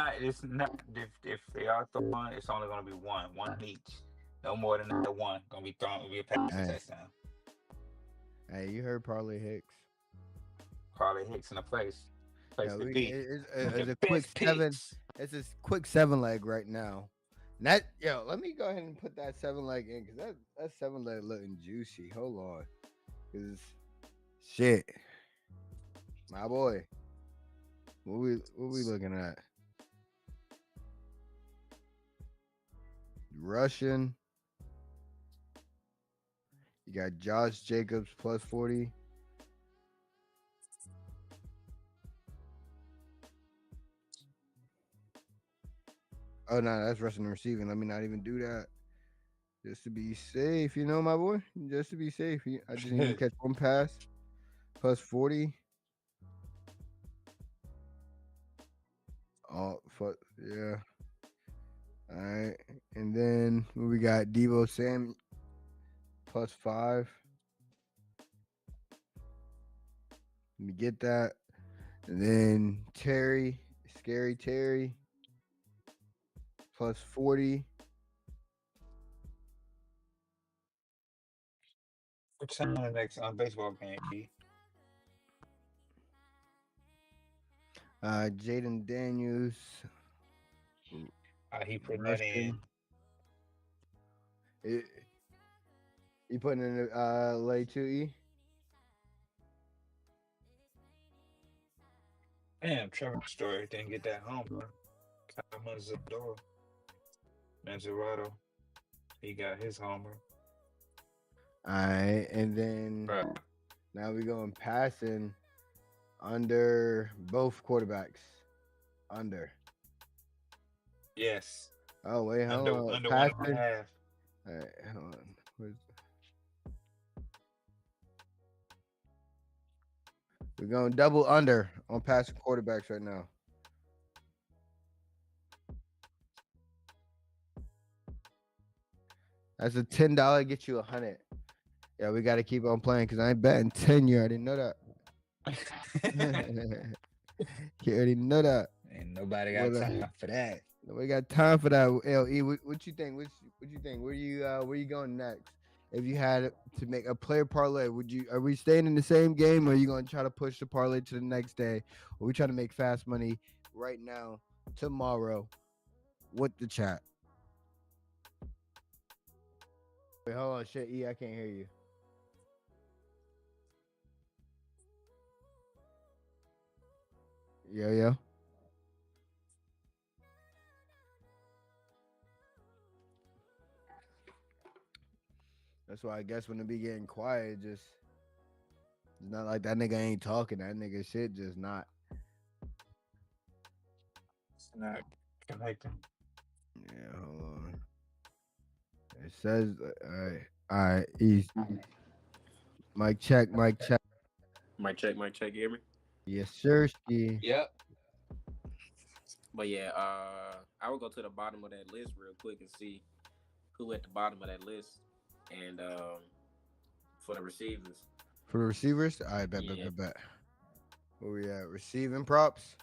they are throwing, it's only gonna be one each. No more than that one. Gonna be thrown. It'll be a passing touchdown. Hey, you heard Parlay Hicks. Parlay Hicks in the place. It's a quick 7. It's a quick 7 leg right now. That yo, let me go ahead and put that 7 leg in because that 7 leg looking juicy. Hold on, cause shit, my boy, what we looking at? Russian. You got Josh Jacobs plus 40. Oh no, that's rushing and receiving. Let me not even do that. Just to be safe, my boy. Just to be safe. I just need him to catch one pass. Plus 40. Oh fuck. Yeah. All right. And then we got Debo Sam plus 5. Let me get that. And then Terry, Scary Terry plus 40. What's on the next baseball game? E? Jaden Daniels. He putting that in. Russian. You putting in lay 2E? Damn, Trevor Story didn't get that homer. Kyle Manzador. Manzarado. He got his homer. All right, and then Bro. now we going passing under both quarterbacks. Under. Yes. Oh wait, hold on. Under Passing. 1.5. All right, hold on. We're going double under on passing quarterbacks right now. That's a $10 get you 100. Yeah, we got to keep on playing because I ain't betting 10 year. I didn't know that. You already know that. Ain't nobody got time for that. Nobody got time for that. LE, what you think? What you think? Where you going next? If you had to make a player parlay, are we staying in the same game or are you gonna try to push the parlay to the next day? Or we trying to make fast money right now, tomorrow, with the chat? Wait, hold on, shit, I can't hear you. Yo. That's why I guess when it be getting quiet, it's not like that nigga ain't talking. That nigga shit just not. It's not connecting. Yeah, hold on. It says, all right, easy. Mic check. Mic check, you hear me? Yes, sir. Ski. Yep. But yeah, I will go to the bottom of that list real quick and see who at the bottom of that list, and for the receivers. For the receivers, all right, bet. Where we at? Receiving props.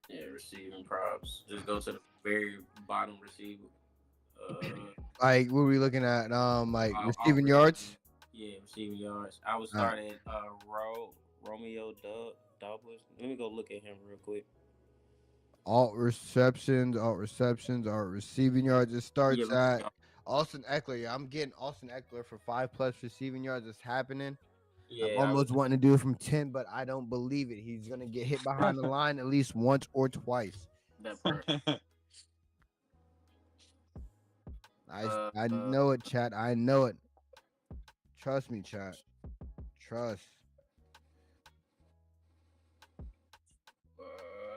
Yeah, receiving props. Just go to the very bottom receiver. Like, what are we looking at? Like receiving all yards. Yeah, receiving yards. I would start at Romeo Douglas. Let me go look at him real quick. Alt receptions, alt receiving yards. It starts at Austin Eckler. Yeah, I'm getting Austin Eckler for 5+ receiving yards. It's happening. Yeah, I'm almost wanting to do it from 10, but I don't believe it. He's gonna get hit behind the line at least once or twice. That part. I know it, chat. I know it. Trust me, chat. Trust.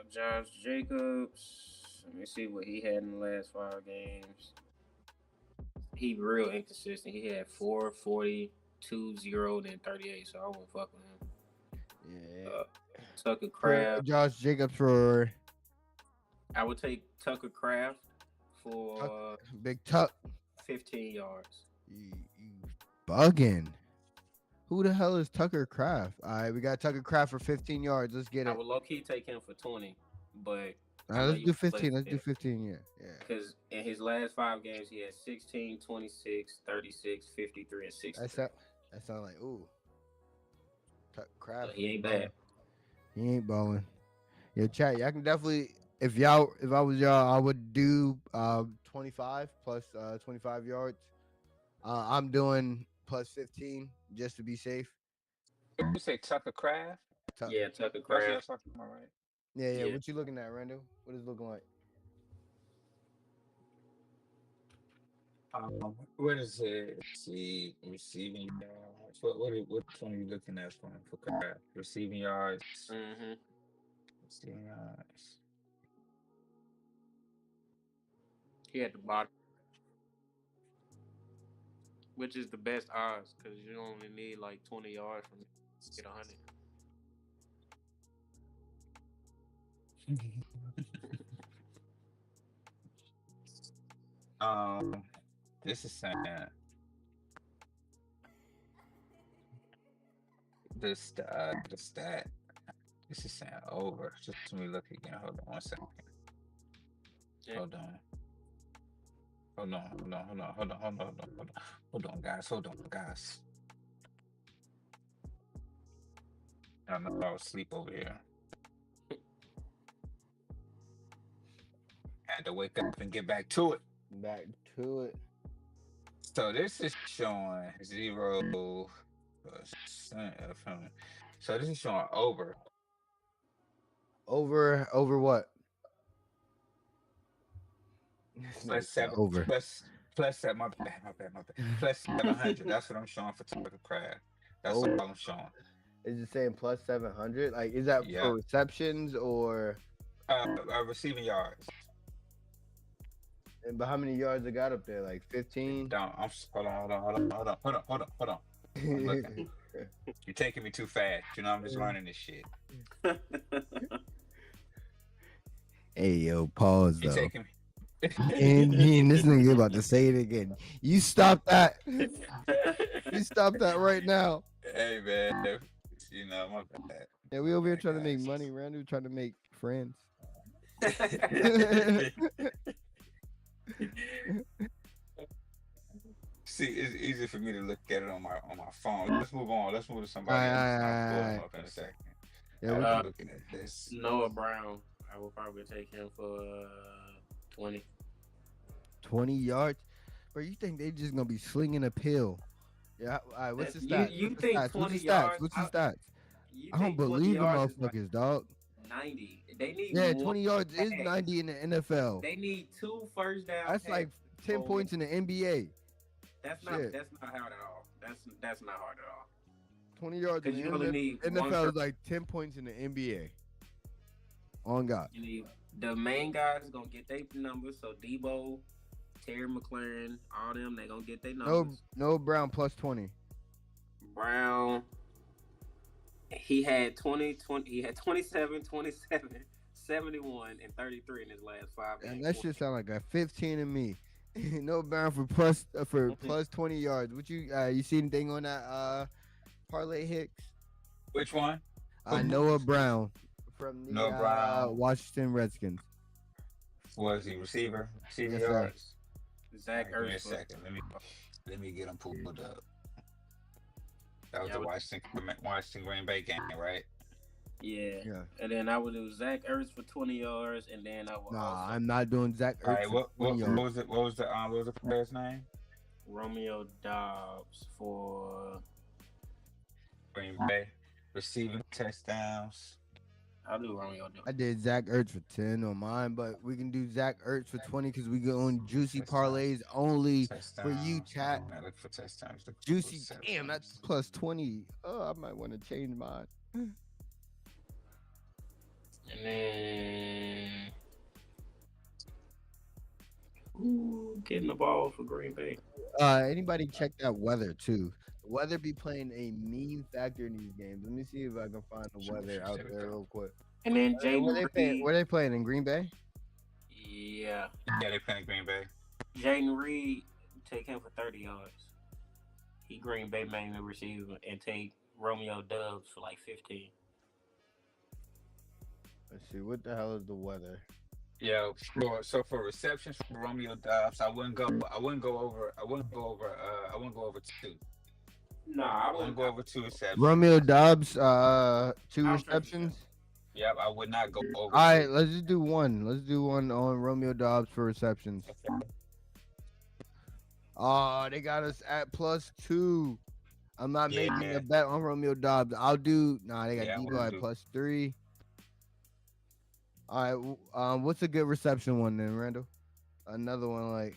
Josh Jacobs. Let me see what he had in the last 5 games. He real inconsistent. He had 4, 40, 2, 0, then 38. So I won't fuck with him. Yeah. Tucker Craft. Josh Jacobs for. I would take Tucker Craft for Big Tuck. 15 yards. You bugging. Who the hell is Tucker Craft? All right, we got Tucker Craft for 15 yards. Let's get it. I would low-key take him for 20, but... let's do 15. Let's do 15, yeah. Because in his last 5 games, he had 16, 26, 36, 53, and 60. That sound like, ooh. Tucker Craft. He ain't bad. He ain't balling. Yeah, chat, y'all can definitely if I was y'all, I would do 25 plus 25 yards. I'm doing plus 15 just to be safe. What you say, Tucker Craft? Yeah, Tucker That's what you're Craft. talking about, right? Yeah. Yeah. What you looking at, Randall? What is it looking like? What is it? Let's see, receiving yards. Which one are you looking at for Craft? Receiving yards. Mm-hmm. Receiving yards. He at the bottom, which is the best odds because you only need like 20 yards from get 100. This is saying the stat. This is saying over. Just let me look again. Hold on 1 second. Yeah. Hold on, guys. I know I was asleep over here. Had to wake up and get back to it. Back to it. So this is showing 0%. So this is showing over. Over what? Plus seven. Over. Plus seven. My bad. Plus 700. That's what I'm showing for Tucker Craft. That's all I'm showing. Is it saying plus 700? Like, is that Yeah. for receptions or? Receiving yards. But how many yards it got up there? Like 15? Down. Hold on. I'm looking. You're taking me too fast. You know, I'm just learning this shit. Hey, yo, pause You're though. taking me. And this nigga about to say it again. You stop that. You stop that right now. Hey, man. You know, my bad. Yeah, we over here trying to make money. Randy trying to make friends. See, it's easy for me to look at it on my phone. Let's move on. Let's move to somebody else. I'll pull him up in a second. Yeah, I'm looking at this. Noah Brown. I will probably take him for 20. 20 yards. Bro, you think they just gonna be slinging a pill? Yeah. All right. What's the stats? You What's the think stats? 20 What's the yards? stats? What's the stats? You I don't think 20 believe in yards is motherfuckers, dog. 90. They need Yeah, more 20 yards is passes. 90 in the NFL. They need 2 first down. That's like 10 points in the NBA. That's not hard at all. That's not hard at all. 20 yards in Because the you only need NFL is like 10 points in the NBA. On God. You need the main guys gonna get their numbers. So Debo, Terry McLaurin, all them, they gonna get their numbers. No Brown plus 20. Brown, he had 20, he had 27, 71, and 33 in his last 5 games. And that shit sound like a 15 to me. No Brown for plus 20 yards. What you see anything on that parlay Hicks? Which one? Noah Brown from the Noah Brown. Washington Redskins. Was he receiver? Receiving Yes, sir. yards. Zach Give me a Ertz. second. Let me get him pulled up. That was Yeah, the Washington Green Bay game, right? Yeah. And then I would do Zach Ertz for 20 yards, and then I would Nah, I'm not doing Zach Ertz. All right. for What 20 yards. was the player's name? Romeo Dobbs for. Green Bay receiving touchdowns. I'll do Romeo Dobbs. I did Zach Ertz for 10 on mine, but we can do Zach Ertz for 20 because we go on juicy parlays only for you, chat. I look for touchdowns. Juicy, damn, that's plus 20. Oh, I might want to change mine. And then. Ooh, getting the ball for Green Bay. Anybody check that weather too? The weather be playing a mean factor in these games. Let me see if I can find the weather out there real quick. And then Where they playing in Green Bay? Yeah. Yeah, they playing Green Bay. Jaden Reed, take him for 30 yards. He Green Bay mainly receiver, and take Romeo Doubs for like 15. Let's see, what the hell is the weather? Yeah, for receptions for Romeo Dobbs, I wouldn't go over 2. No, I wouldn't go over 2 receptions. Romeo Dobbs, 2 I'll receptions. Yep, I would not go All over right, 2. let's just do one. Let's do one on Romeo Dobbs for receptions. Okay. Oh, they got us at +2. I'm not making Yeah, a bet on Romeo Dobbs. I'll do. Nah, they got yeah, I Debo want at to do. +3. All right. What's a good reception one then, Randall? Another one like.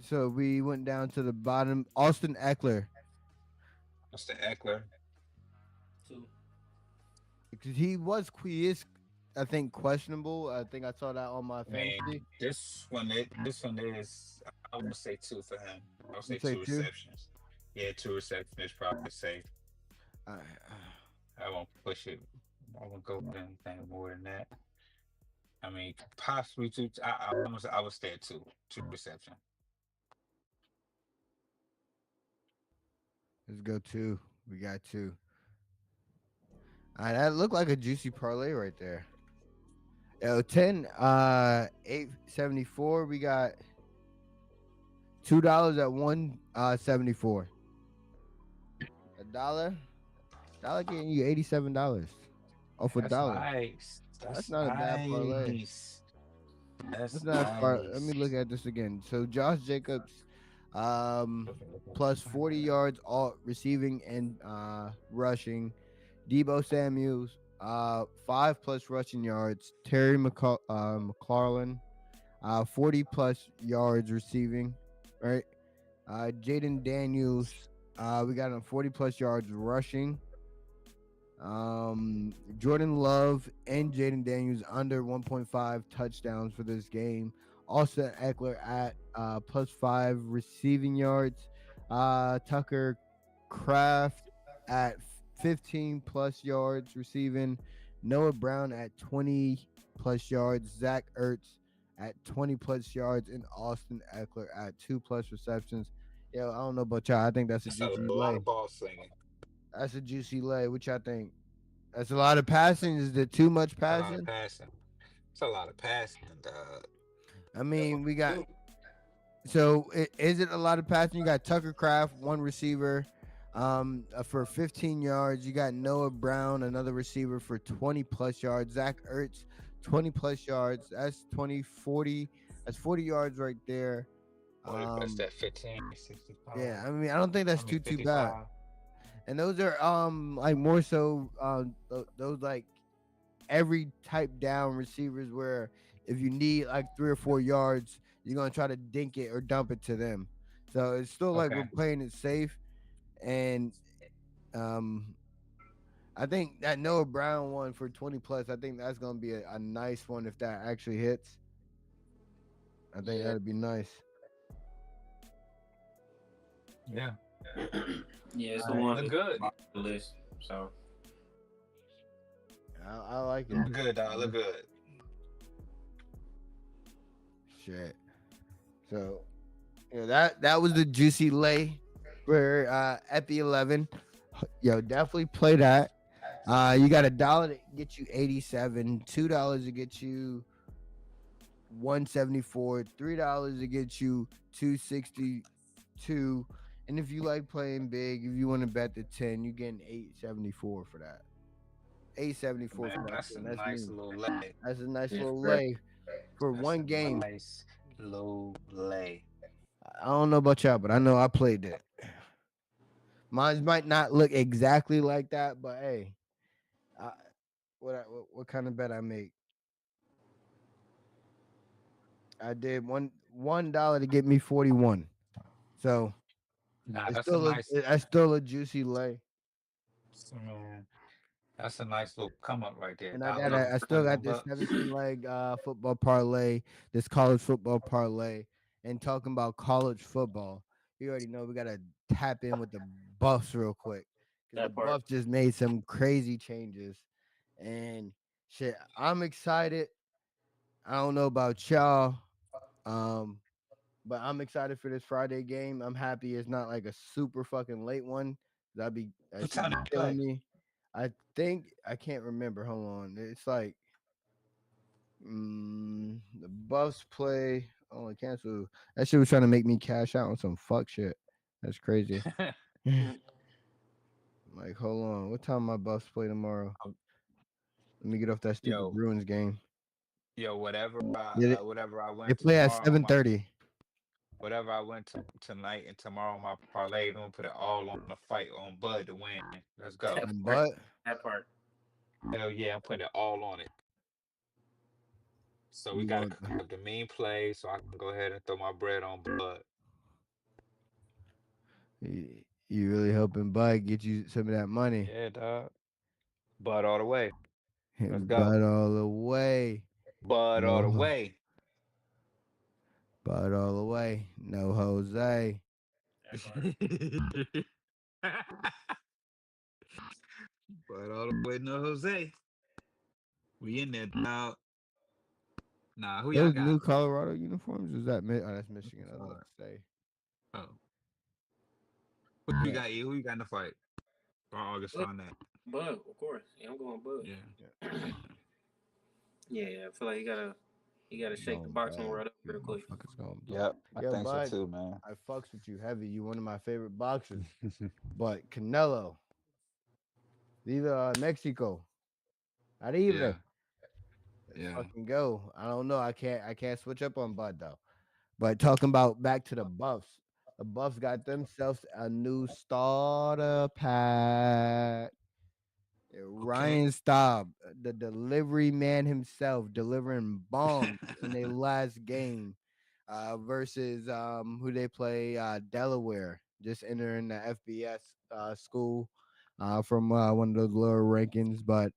So we went down to the bottom. Austin Eckler, What's the Eckler? Two. because he is, I think, questionable. I think I saw that on my I mean, fantasy. this one is. I would say 2 for him. I would You say say 2 two? receptions. Yeah, 2 receptions is probably safe. All right. I won't push it. I won't go with anything more than that. I mean, possibly 2. I would stay at 2 reception. Let's go 2. We got 2. All right, that looked like a juicy parlay right there. Yo, 10, 874. We got $2 at 174. $1 getting you $87 off a That's dollar. nice. That's That's not a bad parlay. nice. That's That's not far. Let me nice. look at this again. So Josh Jacobs, plus 40 yards all receiving and rushing. Debo Samuels, 5+ rushing yards. Terry McLaurin, 40+ yards receiving. Right. Jaden Daniels, we got him 40+ yards rushing. Jordan Love and Jaden Daniels under 1.5 touchdowns for this game. Also Eckler at +5 receiving yards. Tucker Kraft at 15+ yards receiving. Noah Brown at 20+ yards. Zach Ertz at 20+ yards, and Austin Eckler at 2+ receptions. Yo, I don't know about y'all. I think that's a That's a juicy lot lay. of ball slinging. That's a juicy lay. What y'all think? That's a lot of passing. Is there too much It's a lot of passing? passing. It's a lot of passing, dog. I mean, we got. So is it a lot of passing? You got Tucker Kraft, one receiver, for 15 yards. You got Noah Brown, another receiver for 20+ yards. Zach Ertz, 20+ yards. That's 20, 40. That's 40 yards right there. What's that? 15, 65. Yeah, I mean, I don't think that's I mean, too bad. 55. And those are like more so those like every type down receivers where if you need like 3 or 4 yards, you're gonna try to dink it or dump it to them. So it's still like Okay. we're playing it safe, and um, I think that Noah Brown one for 20+. I think that's gonna be a nice one if that actually hits. I think Yeah. that'd be nice. Yeah. Yeah, it's the All right, one look that's good. on the list. So I like it. Look good, dog. Look good. Shit. So, that was the juicy lay for Epi 11. Yo, definitely play that. You got $1 to get you 87, $2 to get you 174, $3 to get you 262. And if you like playing big, if you want to bet the 10, you're getting 874 for that. 874 Man, for that. that's a That's nice me. little lay. That's a nice Yeah, little right. lay for That's one a game. nice little lay. I don't know about y'all, but I know I played it. Mine might not look exactly like that, but hey, I, what kind of bet I make? I did $1 to get me 41. So Nah, it's that's a still nice. that's still a juicy lay. Man, that's a nice little come up right there. And Dollar I still got 41 this bucks. 17 leg football parlay, this college football parlay, and talking about college football. You already know we gotta tap in with the Buffs real quick because the That part. Buffs just made some crazy changes, and shit, I'm excited. I don't know about y'all, um, but I'm excited for this Friday game. I'm happy it's not like a super fucking late one. That What should time be they killing play? me. I think I can't remember. Hold on, it's like the Buffs play. Oh, I cancel. That shit was trying to make me cash out on some fuck shit. That's crazy. Like, hold on. What time my Buffs play tomorrow? Let me get off that stupid Yo, Bruins game. yo, Yeah, whatever I they went play at tomorrow on my 7:30. whatever I went to tonight and tomorrow on my parlay, I'm gonna put it all on the fight on Bud to win. Let's go. That part. But That part. Hell yeah, I'm putting it all on it. So we you gotta want cook up the mean play so I can go ahead and throw my bread on Bud. you really hoping Bud get you some of that money? Yeah, dog. Bud all the way. Let's go. Bud all the way. Bud all the No, way. Bud all the way. No Jose. That part. Bud all the way, no Jose. We in there, dog. Nah, who y'all Those got? new Colorado uniforms? Is that oh, that's Michigan? I was about to say. Oh, who you Yeah, got? E? Who you got in the fight? Or August Bud, find that. Bud, of course. Yeah, I'm going Bud. Yeah, yeah. yeah. Yeah, I feel like you gotta shake the Going boxing Bud. world up real quick. Motherfuckers going Bud. Yep, I Yeah, think so Bud. too, man. I fucks with you heavy. You one of my favorite boxers. But Canelo, viva Mexico. Arriba. Yeah, Let's yeah. fucking go. I don't know. I can't switch up on Bud though. But talking about back to the Buffs. The Buffs got themselves a new starter pack. Okay. Ryan Staub, the delivery man himself, delivering bombs in their last game versus who they play, Delaware, just entering the FBS school from one of those lower rankings, but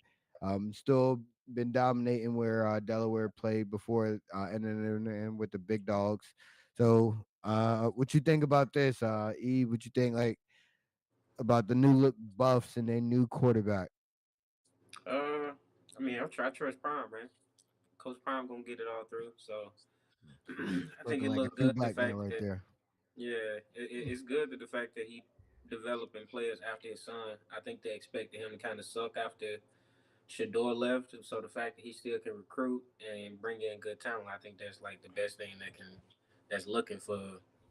still been dominating where Delaware played before entering in with the big dogs. So, what you think about this, E? What you think like about the new look Buffs and their new quarterback? Uh, I mean, I trust Prime, man. Coach Prime gonna get it all through. So I think Looking it like a looked true good. The black man fact right that there. yeah, it's good that the fact that he developing players after his son. I think they expected him to kind of suck after Shador left. So the fact that he still can recruit and bring in good talent, I think that's like the best thing that's looking for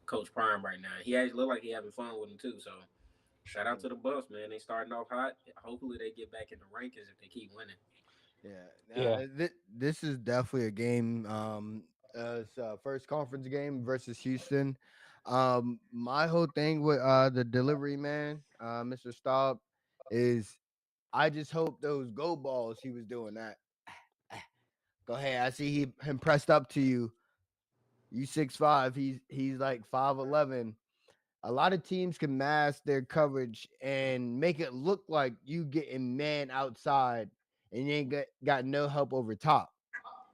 Coach Prime right now. He actually look like he having fun with him too. So shout out to the Buffs, man. They starting off hot. Hopefully they get back in the rankings if they keep winning. Yeah. Yeah, This is definitely a game. It's first conference game versus Houston. My whole thing with the delivery man, Mr. Staub, is I just hope those go balls he was doing that. Go ahead. I see him pressed up to you. You 6'5". He's like 5'11". A lot of teams can mask their coverage and make it look like you getting man outside and you ain't got no help over top.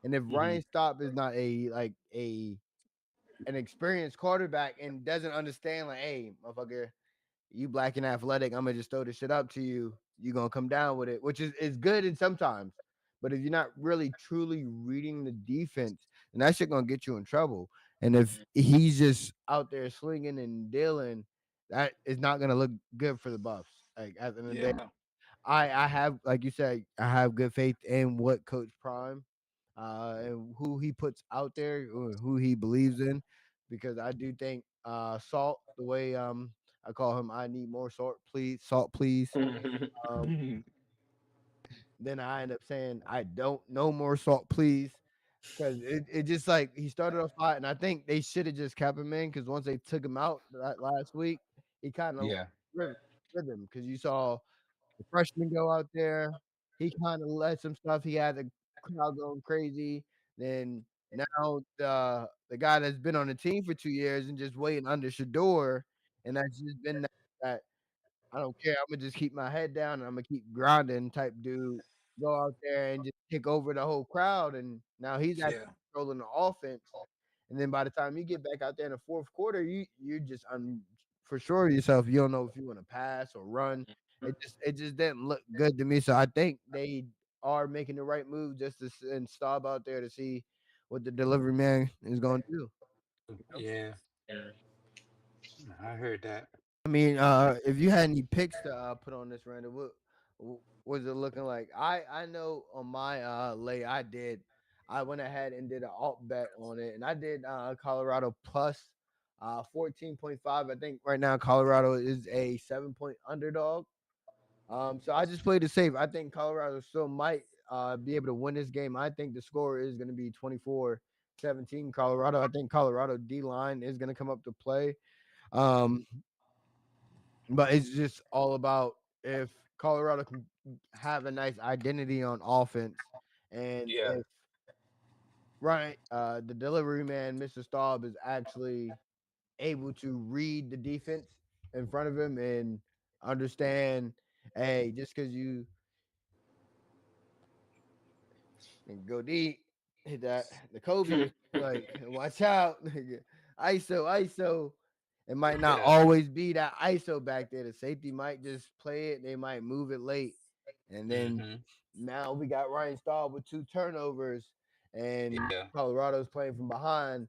And if hmm, Ryan Staub is not a an experienced quarterback and doesn't understand, like, hey, motherfucker, you black and athletic, I'm gonna just throw this shit up to you. You're gonna come down with it, which is good in sometimes. But if you're not really truly reading the defense, then that shit gonna get you in trouble. And if he's just out there slinging and dealing, that is not gonna look good for the Buffs. Like at the end of the day, yeah, I have, like you said, I have good faith in what Coach Prime and who he puts out there, who he believes in, because I do think Salt, the way I call him, I need more salt, please. Um, then I end up saying I don't no more salt, please, because it just like he started off hot, and I think they should have just kept him in because once they took him out that last week, he kind of yeah, rhythm because you saw the freshman go out there. He kind of led some stuff. He had the crowd going crazy. Then now the guy that's been on the team for 2 years and just waiting under Shador, and that's just been that I don't care. I'm gonna just keep my head down and I'm gonna keep grinding type dude. Go out there and just take over the whole crowd. And now he's actually yeah, controlling the offense. And then by the time you get back out there in the fourth quarter, you just for sure yourself. You don't know if you want to pass or run. It just didn't look good to me. So I think they are making the right move just to send Staub out there to see what the delivery man is going to do. yeah. I heard that. I mean, if you had any picks to put on this random, what was it looking like? I know on my lay I went ahead and did an alt bet on it, and I did Colorado plus 14.5. I think right now Colorado is a 7-point underdog. So I just played it safe. I think Colorado still might be able to win this game. I think the score is going to be 24-17 Colorado. I think Colorado D line is going to come up to play. Um, but it's just all about if Colorado can have a nice identity on offense, and Yeah. if the delivery man, Mr. Staub, is actually able to read the defense in front of him and understand, hey, just because you and go deep, hit that the Kobe, like watch out, nigga. ISO, ISO. It might not Yeah. always be that ISO back there. The safety might just play it. They might move it late, and then Mm-hmm. now we got Ryan Staub with 2 turnovers, and Yeah. Colorado's playing from behind.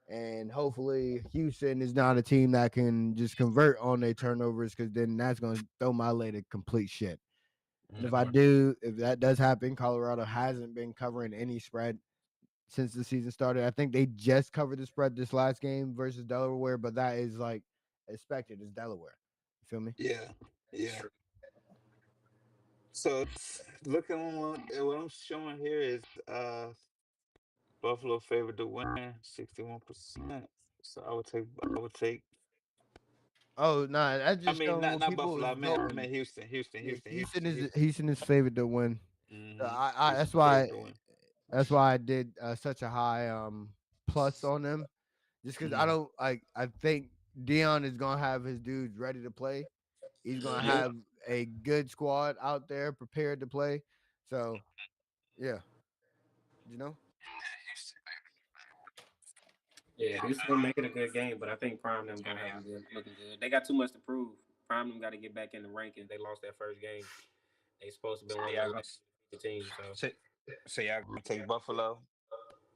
And hopefully, Houston is not a team that can just convert on their turnovers, because then that's going to throw my lay to complete shit. And Mm-hmm. if that does happen, Colorado hasn't been covering any spread since the season started. I think they just covered the spread this last game versus Delaware, but that is like expected. It's Delaware. You feel me? Yeah. Yeah. So looking at what I'm showing here is Buffalo favored to win 61%. So I would take Oh no, that's I just mean showing not what not people Buffalo. is I meant voting. Houston. Houston, Yeah, Houston, Houston, Houston. Houston is favored to win. Mm-hmm. That's Houston why favored to win. I did such a high plus on them, just because Mm-hmm. I think Dion is gonna have his dudes ready to play. He's gonna Mhm. Yeah. have a good squad out there prepared to play. So yeah, you know. Houston, Yeah, Houston gonna make it a good game, but I think Prime them gonna have them good, looking good. They got too much to prove. Prime them got to get back in the rankings. They lost that first game. They supposed to be so one of y'all the gonna teams. So so, so y'all gonna take Buffalo.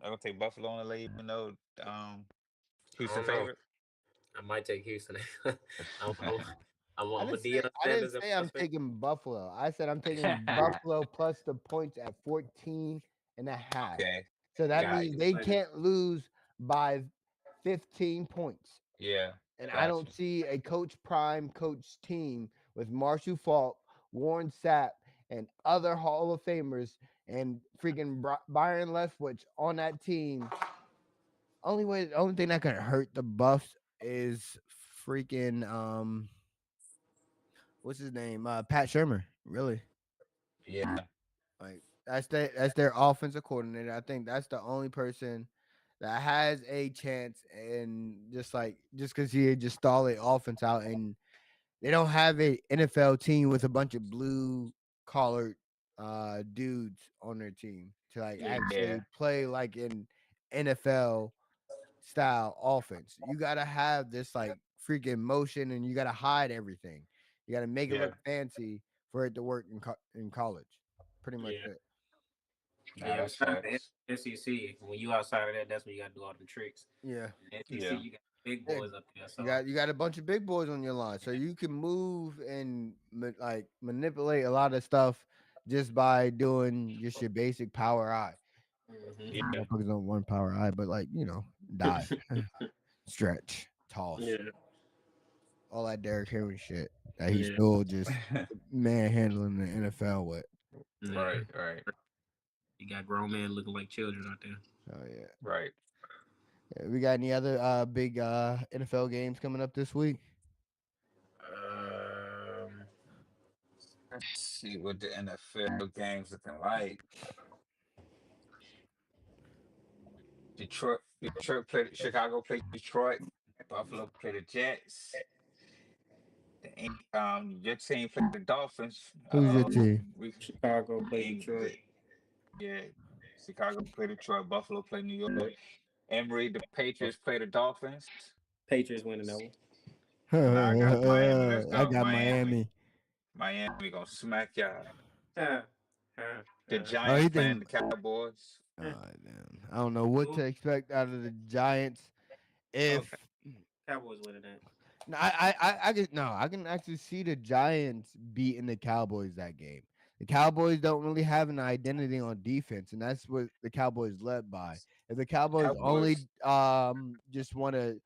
I'm gonna take Buffalo on the lead, even though I Houston don't know. favorite. I might take Houston. I'm, I'm, I I'm a didn't say Deion I didn't Sanders and say I'm Buffs fan. taking Buffalo. I said I'm taking Buffalo plus the points at 14.5. Okay, So that Got got means you. they you. can't lose by 15 points. Yeah, And I got don't you. see a Coach Prime coach team with Marshall Falk, Warren Sapp, and other Hall of Famers and freaking Byron Leftwich on that team. The only thing that could hurt the Buffs is freaking what's his name? Pat Shermer. Really? Yeah, Like that's their offensive coordinator. I think that's the only person that has a chance, and just because he just stall the offense out, and they don't have a NFL team with a bunch of blue collared dudes on their team to like yeah, actually play like an NFL style offense. You gotta have this like freaking motion, and you gotta hide everything. You gotta make it yeah. look fancy for it to work in college. Pretty much Yeah, it. Nah, yeah. that's Besides the facts. SEC, when you outside of that, that's when you got to do all them tricks. Yeah. In the SEC, Yeah, you got big Yeah. boys up there. You So got a bunch of big boys on your line, so you can move and manipulate a lot of stuff just by doing just your basic power eye. yeah, Motherfuckers don't want power eye, but dive, stretch, toss, yeah, all that Derrick Henry shit that he's yeah, still just manhandling the NFL with. yeah. right, right, You got grown men looking like children out there. So yeah. right. We got any other big NFL games coming up this week? Um, Let's see what the NFL games looking like. Detroit played Chicago played Detroit. Buffalo played the Jets. Your team played the Dolphins. Who's your team? We Chicago play Detroit. the, yeah, Chicago played Detroit. Buffalo played New York. Emory, the Patriots play the Dolphins. Patriots winning that one. Nah, I got Miami. Let's I go, got Miami. Miami. Miami gonna smack y'all. Ha, ha, The ha. Oh, Giants you playing think? the Cowboys. Damn. I don't know what to Who? expect out of the Giants. Oh, If Cowboys winning that. no, I can actually see the Giants beating the Cowboys that game. The Cowboys don't really have an identity on defense, and that's what the Cowboys led by. If the Cowboys only Cowboys. just want to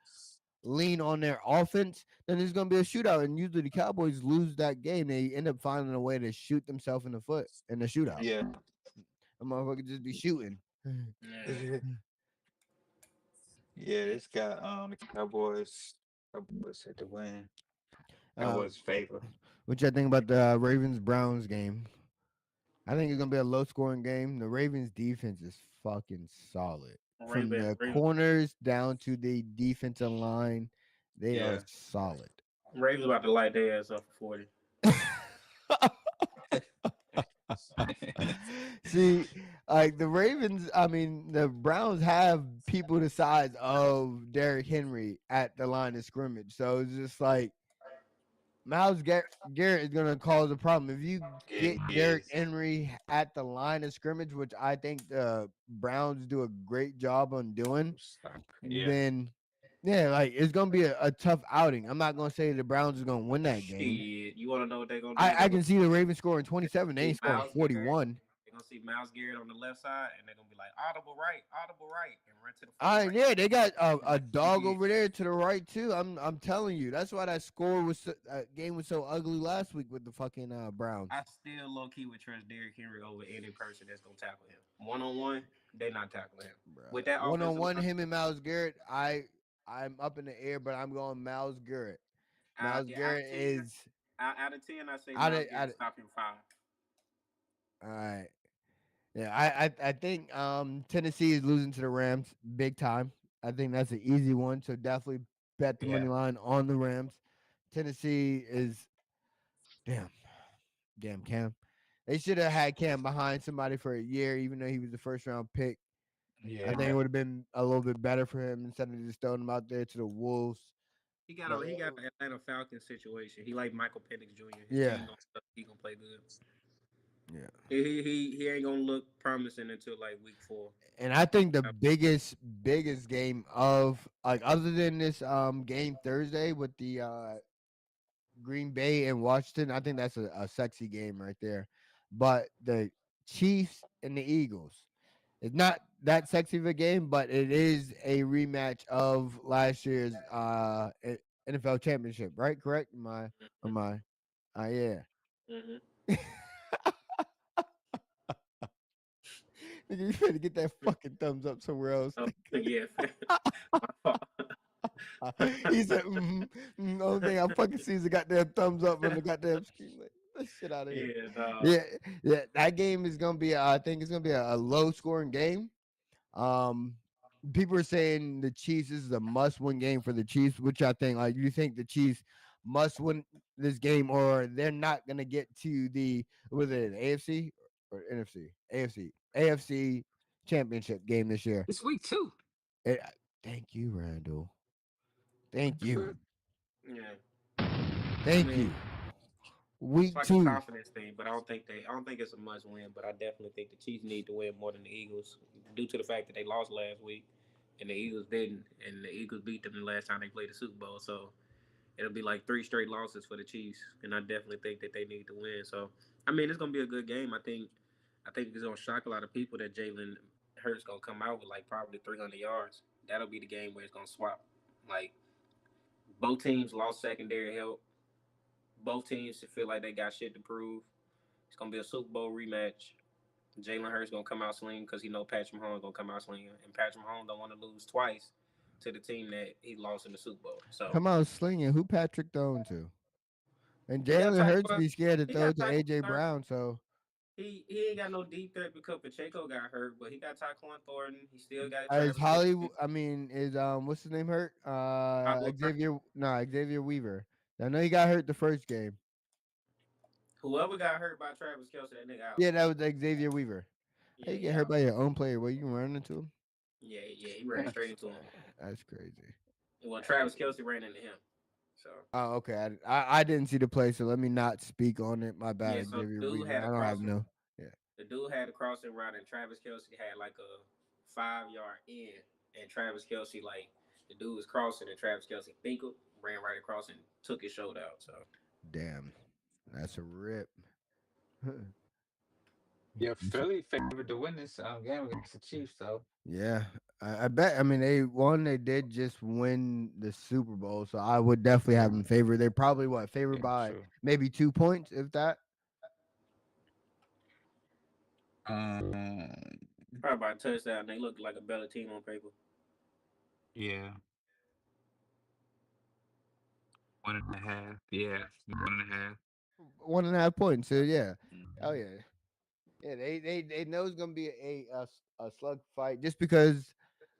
lean on their offense, then there's gonna be a shootout. And usually the Cowboys lose that game. They end up finding a way to shoot themselves in the foot in the shootout. Yeah, A motherfucker just be shooting. Yeah. Yeah, this got the Cowboys had to win. uh, Cowboys favor. what y'all think about the Ravens Browns game? I think it's gonna be a low scoring game. The Ravens defense is fucking solid. From Raven, the Raven, corners down to the defensive line, they are yeah. solid. Ravens about to light their ass up for 40. See, like the Ravens, I mean, the Browns have people the size of Derrick Henry at the line of scrimmage. So it's just like Garrett is going to cause a problem. If you Yeah, get he Derrick is. Henry at the line of scrimmage, which I think the Browns do a great job on doing, Yeah. then yeah, like it's going to be a tough outing. I'm not going to say the Browns are going to win that game. Shit, you want to know what they're gonna do? I can see the Ravens scoring 27. They See ain't scoring Miles Garrett. 41. They're gonna see Miles Garrett on the left side, and they're gonna be like audible right, and run to the far right. Yeah, they got a Like, dog over there to the right too. I'm telling you, that's why that score was game was so ugly last week with the fucking Browns. I still low key would trust Derrick Henry over any person that's gonna tackle him. 1-on-1, they not tackling him. With that One on offensive one, line, him and Miles Garrett. I'm up in the air, but I'm going Miles Garrett. Miles yeah, Garrett is out of 10, I say out of Miles Garrett stop him 5. all right. Yeah, I think Tennessee is losing to the Rams big time. I think that's an easy one. So definitely bet the Yeah, money line on the Rams. Tennessee is damn. Damn Cam. They should have had Cam behind somebody for a year, even though he was the first round pick. I Yeah. think it would have been a little bit better for him instead of just throwing him out there to the Wolves. But he got the Atlanta Falcons situation. He like Michael Penix Jr. His yeah, team he gonna play good. yeah. He ain't gonna look promising until like week 4. And I think the biggest game of like other than this game Thursday with the Green Bay and Washington, I think that's a sexy game right there. But the Chiefs and the Eagles. It's not that sexy of a game, but it is a rematch of last year's NFL championship, right? Correct? Am I? Yeah. Mm-hmm. Nigga, you better get that fucking thumbs up somewhere else. Oh, yeah, my fault. He said, the only thing I fucking see is a goddamn thumbs up on the goddamn screen. Like, get that shit out of here. Yeah, dog. Yeah, that game is gonna be. I think it's gonna be a low scoring game. Um, People are saying the Chiefs is a must-win game for the Chiefs, which I think. Like, you think the Chiefs must win this game, or they're not gonna get to the was it AFC or NFC? AFC championship game this year. It's week 2. Thank you, Randall. Thank you. Yeah. Thank I you. mean, Week it's like a 2. confidence thing, but I don't think it's a must win. But I definitely think the Chiefs need to win more than the Eagles due to the fact that they lost last week and the Eagles didn't, and the Eagles beat them the last time they played the Super Bowl. So it'll be like 3 straight losses for the Chiefs, and I definitely think that they need to win. So I mean, it's gonna be a good game. I think it's gonna shock a lot of people that Jalen Hurts gonna come out with like probably 300 yards. That'll be the game where it's gonna swap. Like both teams lost secondary help. Both teams feel like they got shit to prove. It's gonna be a Super Bowl rematch. Jalen Hurts gonna come out swinging because he know Patrick Mahomes gonna come out swinging, and Patrick Mahomes don't want to lose twice to the team that he lost in the Super Bowl. So Come out slinging. Who Patrick throwing to? And he got Jalen Hurts Tyquan. be scared to He throw got to Tyquan AJ Thornton. Brown. So He ain't got no deep threat because Pacheco got hurt, but he got Tyquan Thornton. He still got is Travis Hollywood? Kelce. I mean, is what's his name hurt? Oliver. Xavier Weaver. I know he got hurt the first game. Whoever got hurt by Travis Kelce, that nigga out. Yeah, that was Xavier Weaver. How Yeah, you he get hurt out. by your own player? Where you run into him? Yeah, he ran straight into him. That's crazy. Well, Travis Kelce ran into him. So Oh, okay. I didn't see the play, so let me not speak on it. My yeah, bad, so Xavier dude Weaver. had I a don't have crossing. no. Yeah. The dude had a crossing route, and Travis Kelce had like a 5 yard in, and Travis Kelce like the dude was crossing, and Travis Kelce finkled, ran right across, and took his shoulder out. So Damn. That's a rip. Yeah, Philly favored to win this game against the Chiefs, though. Yeah, I bet. I mean, they did just win the Super Bowl, so I would definitely have them favored. They probably favored Yeah, by true. maybe 2 points, if that. Um, Probably by a touchdown. They look like a better team on paper. yeah, 1.5. Yeah, 1.5. 1.5 points. So yeah, oh Mhm. yeah, yeah. They know it's gonna be a slug fight just because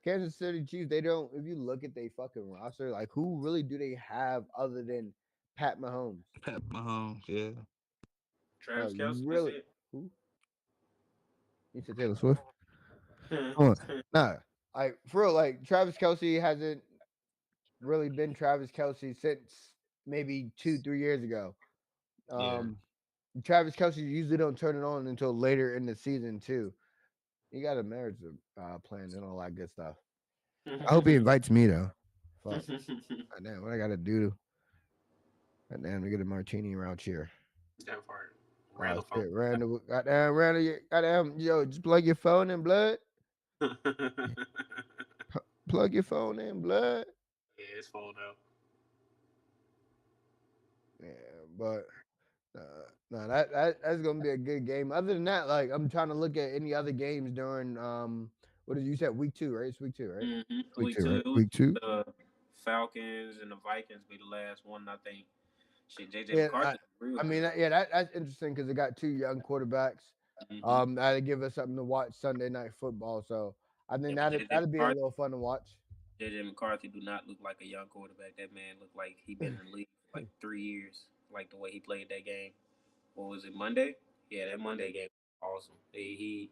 Kansas City Chiefs. They don't. If you look at their fucking roster, like who really do they have other than Pat Mahomes? Pat Mahomes, yeah. Travis Kelsey, that's Really? it. Who? You said Taylor Swift. Come on, nah. Like for real, like Travis Kelsey hasn't really been Travis Kelsey since maybe 2 3 years ago. Yeah. Um, Travis Kelsey usually don't turn it on until later in the season too. He got a marriage plan and all that good stuff. I hope he invites me though. Fuck. Damn, what I gotta do? Damn, to get a martini around here. that part. Oh Randall phone. shit, Randall. Goddamn, Randall. Goddamn, yo, just plug your phone in, blood. Plug your phone in, blood. Yeah, it's phone out. Yeah, but no, that's gonna be a good game. Other than that, like I'm trying to look at any other games during what did you say week 2, right? It's week 2, right? Week Week 2, two, right? it was Week 2. the Falcons and the Vikings be the last one. I think. Shit, JJ Yeah, McCarthy real I mean good. yeah, that's interesting because they got two young quarterbacks. Mm-hmm. That'll give us something to watch Sunday night football. So I think Yeah, but that'd be a little fun to watch. JJ McCarthy do not look like a young quarterback. That man looked like he been in the league for like 3 years. Like the way he played that game. What was it, Monday? Yeah, that Monday game was awesome. He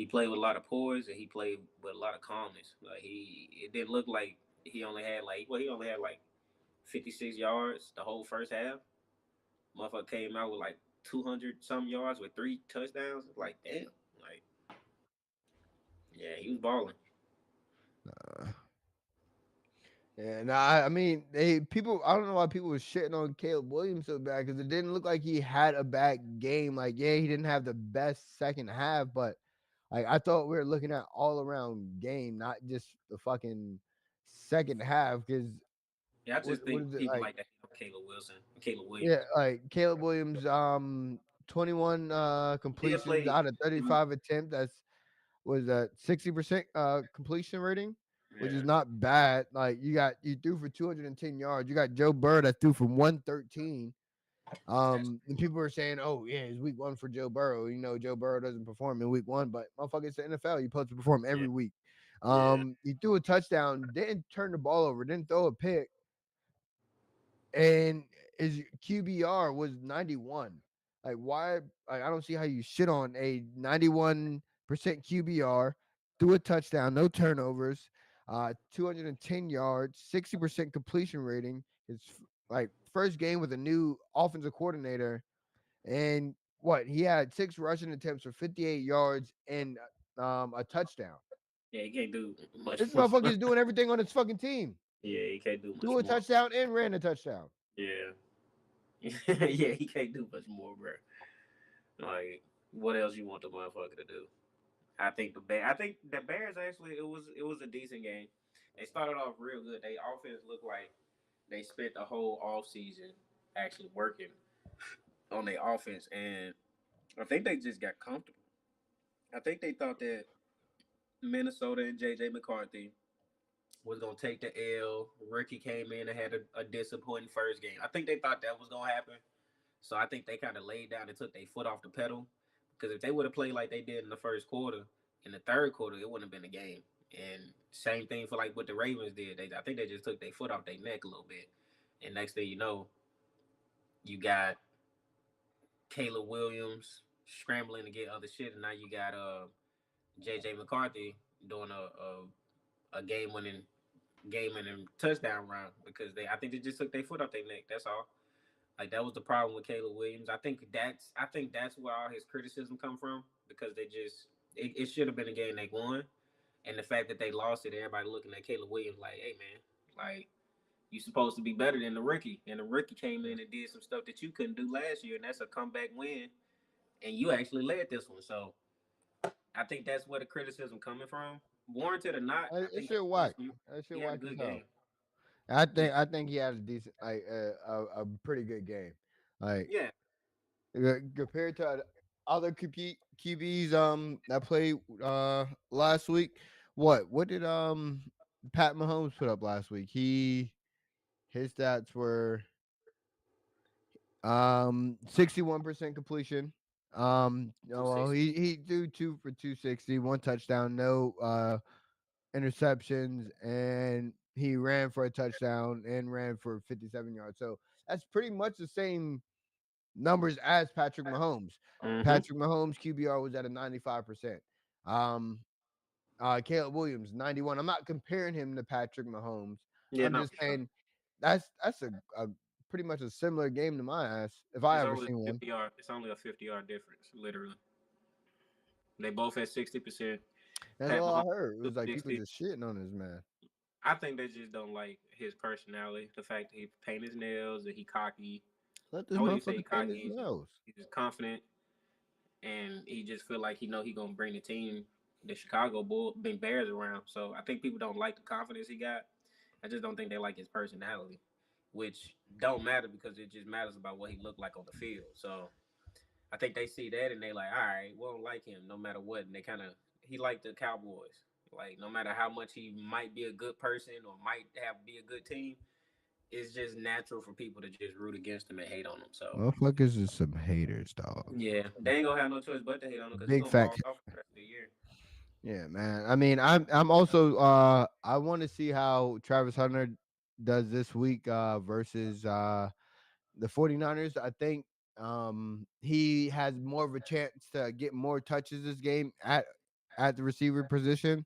played with a lot of poise and he played with a lot of calmness. Like it didn't look like he only had like 56 yards the whole first half. Motherfucker came out with like 200 some yards with 3 touchdowns. Like damn, like yeah, he was balling. Uh, Yeah, nah, I mean, they people. I don't know why people were shitting on Caleb Williams so bad because it didn't look like he had a bad game. Like, yeah, he didn't have the best second half, but like I thought we were looking at all around game, not just the fucking second half. Because Yeah, I just what think is it people like? like that Caleb Wilson, Caleb Yeah, Williams. like Caleb Williams, 21 Still completions played. out of 35 attempts. That's was a 60% completion rating, which is Yeah, not bad. Like you threw for 210 yards. You got Joe Burrow that threw for 113. that's And people are saying, "Oh yeah, it's week 1 for Joe Burrow." You know, Joe Burrow doesn't perform in week 1, but motherfucker, it's the NFL. You're supposed to perform yeah, every week. yeah, He threw a touchdown, didn't turn the ball over, didn't throw a pick, and his QBR was 91. Like why? Like, I don't see how you shit on a 91% QBR, threw a touchdown, no turnovers, 210 yards, 60% completion rating. His like first game with a new offensive coordinator, and what he had 6 rushing attempts for 58 yards and a touchdown. yeah. He can't do much This more. motherfucker is doing everything on his fucking team. Yeah, he can't do much Threw a more. touchdown and ran a touchdown. Yeah, yeah, he can't do much more, bro. Like, what else you want the motherfucker to do? I think the Bears actually it was a decent game. They started off real good. They offense looked like they spent the whole off season actually working on their offense, and I think they just got comfortable. I think they thought that Minnesota and JJ McCarthy was gonna take the L. Ricky came in and had a disappointing first game. I think they thought that was gonna happen. So I think they kind of laid down and took their foot off the pedal. Because if they would have played like they did in the first quarter, in the third quarter, it wouldn't have been a game. And same thing for like what the Ravens did. I think they just took their foot off their neck a little bit. And next thing you know, you got Caleb Williams scrambling to get other shit, and now you got JJ McCarthy doing a game winning touchdown run because I think they just took their foot off their neck. That's all. Like that was the problem with Caleb Williams. I think that's where all his criticism come from because it should have been a game they won, and the fact that they lost it, everybody looking at Caleb Williams like, hey man, like you supposed to be better than the rookie, and the rookie came in and did some stuff that you couldn't do last year, and that's a comeback win, and you actually led this one. So I think that's where the criticism coming from, warranted or not. I That think shit whack. That shit he had a whack as good hell. game. Yeah, I think he had a decent, like a pretty good game. Like yeah, compared to other QBs that played last week. What did Pat Mahomes put up last week? His stats were 61% completion. Oh, well, 260. he threw 2 for 260, one touchdown, no interceptions, and he ran for a touchdown and ran for 57 yards. So that's pretty much the same numbers as Patrick Mahomes. Mm-hmm. Patrick Mahomes QBR was at a 95%. Um, Caleb Williams 91. I'm not comparing him to Patrick Mahomes. Yeah, I'm no, just for sure. saying that's a pretty much a similar game to my ass if I It's ever only seen a one. 50 yard. It's only a 50 yard difference, literally. They both had 60%. That's Pat all I Mahomes heard. It was like people 60. just shitting on this man. I think they just don't like his personality. The fact that he paint his nails, that he cocky. Let this I wouldn't even say he motherfucker paint cocky. his nose. He's just confident, and he just feel like he gonna bring the team, the Chicago Bears around. So I think people don't like the confidence he got. I just don't think they like his personality, which don't matter because it just matters about what he looked like on the field. So I think they see that and they like, all right, we don't like him no matter what. And they kind of he like the Cowboys. Like no matter how much he might be a good person or might have be a good team, it's just natural for people to just root against him and hate on him. So Motherfuckers is some haters, dog. yeah, they ain't gonna have no choice but to hate on him because he Big gonna fall fat. off the rest of the year. Yeah, man. I mean, I'm also I want to see how Travis Hunter does this week versus the 49ers. I think he has more of a chance to get more touches this game at the receiver position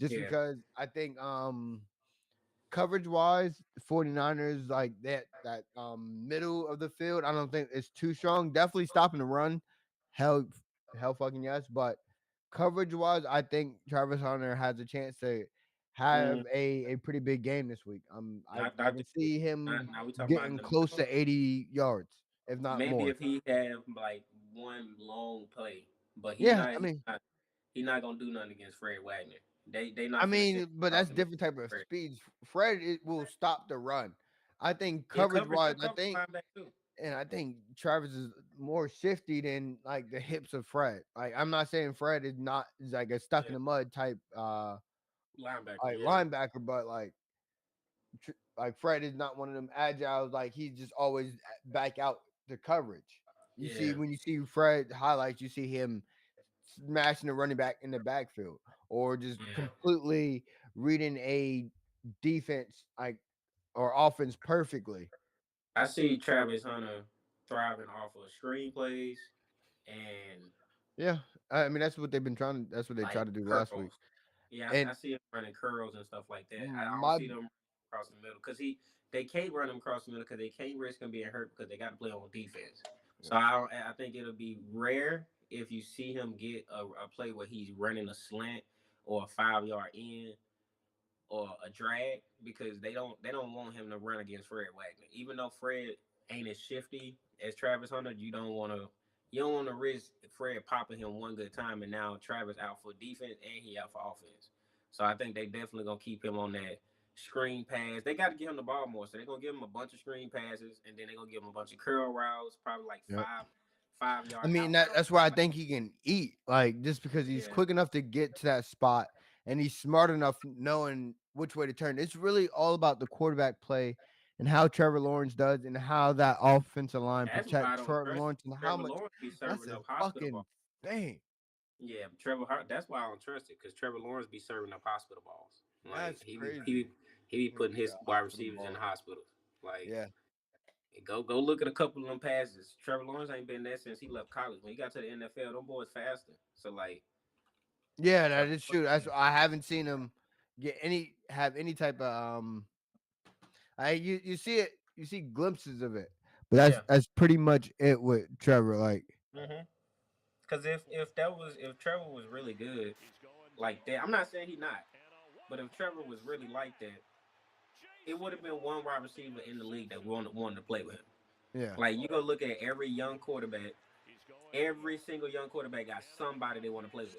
just Yeah, because I think coverage wise 49ers like that middle of the field I don't think it's too strong. Definitely stopping the run. Hell hell fucking yes, but coverage wise I think Travis Hunter has a chance to have mm, a pretty big game this week. I I can think see not, him now we talking about getting close to 80 yards, if not maybe more. if he have like one long play, but Yeah, I mean, he not gonna do nothing against Fred Wagner. They not finna send him but across that's the middle. different type of Fred. speeds. Fred it will stop the run. I think Yeah, coverage they wise, cover linebacker too. I think Travis is more shifty than like the hips of Fred. Like I'm not saying Fred is like a stuck in Yeah, the mud type linebacker. like Yeah, linebacker, but like Fred is not one of them agile. Like he just always back out the coverage. You see yeah, when you see Fred highlights, you see him smashing the running back in the backfield or just yeah. completely reading a defense like or offense perfectly. I see Travis Hunter thriving off of screenplays and Yeah, I mean that's what they've been trying. That's what they tried like to do last week. curls. Yeah, I And see him running curls and stuff like that. I don't my see them across the middle because they can't run him across the middle because they can't risk him being hurt because they got to play on defense. So I think it'll be rare if you see him get a play where he's running a slant or a 5 yard in or a drag because they don't want him to run against Fred Wagner. Even though Fred ain't as shifty as Travis Hunter, you don't want to risk Fred popping him one good time and now Travis out for defense and he out for offense. So I think they definitely gonna keep him on that screen pass. They got to give him the ball more, so they're gonna give him a bunch of screen passes and then they're gonna give him a bunch of curl routes, probably like Yep. five I yard mean out routes. that's where I think he can eat, like just because he's Yeah, quick enough to get to that spot and he's smart enough knowing which way to turn. It's really all about the quarterback play and how Trevor Lawrence does and how that offensive line that's why I protects don't Trevor trust Lawrence and how Trevor much Lawrence be that's serving a up hospital fucking balls. thing. Yeah, Trevor Hart. That's why I don't trust it because Trevor Lawrence be serving up hospital balls. Like That's he be he crazy. be, he be When putting you get his a wide hospital receivers in the ball. hospitals. Like Yeah. go look at a couple of them passes. Trevor Lawrence ain't been there since he left college. When he got to the NFL, them boys faster. So like Yeah, that Trevor is Lawrence, true. That's I haven't seen him have any type of I you see it, you see glimpses of it, but yeah. that's pretty much it with Trevor. Like, Because if Trevor was really good like that, I'm not saying he not, but if Trevor was really like that, it would have been one wide receiver in the league that wanted to play with him. yeah, Like you go look at every young quarterback. Every single young quarterback got somebody they want to play with.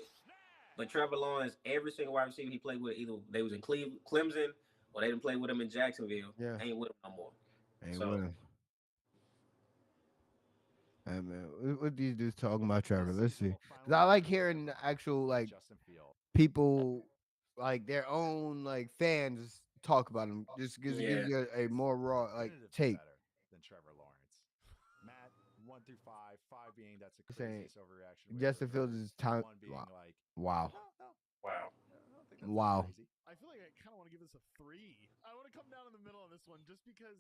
But Trevor Lawrence, every single wide receiver he played with, either they was in Clemson or they didn't play with him in Jacksonville, yeah, ain't with him no more. hey, So well, Hey, man, what these dudes talking about Trevor? Let's see. Cause I like hearing the actual like people, like their own like fans talk about him. Just because it gives Yeah. you a more raw like take. Saying Justin Fields is time. Wow, wow, Wow. wow. I feel like I kind of want to give this a 3. I want to come down in the middle on this one just because.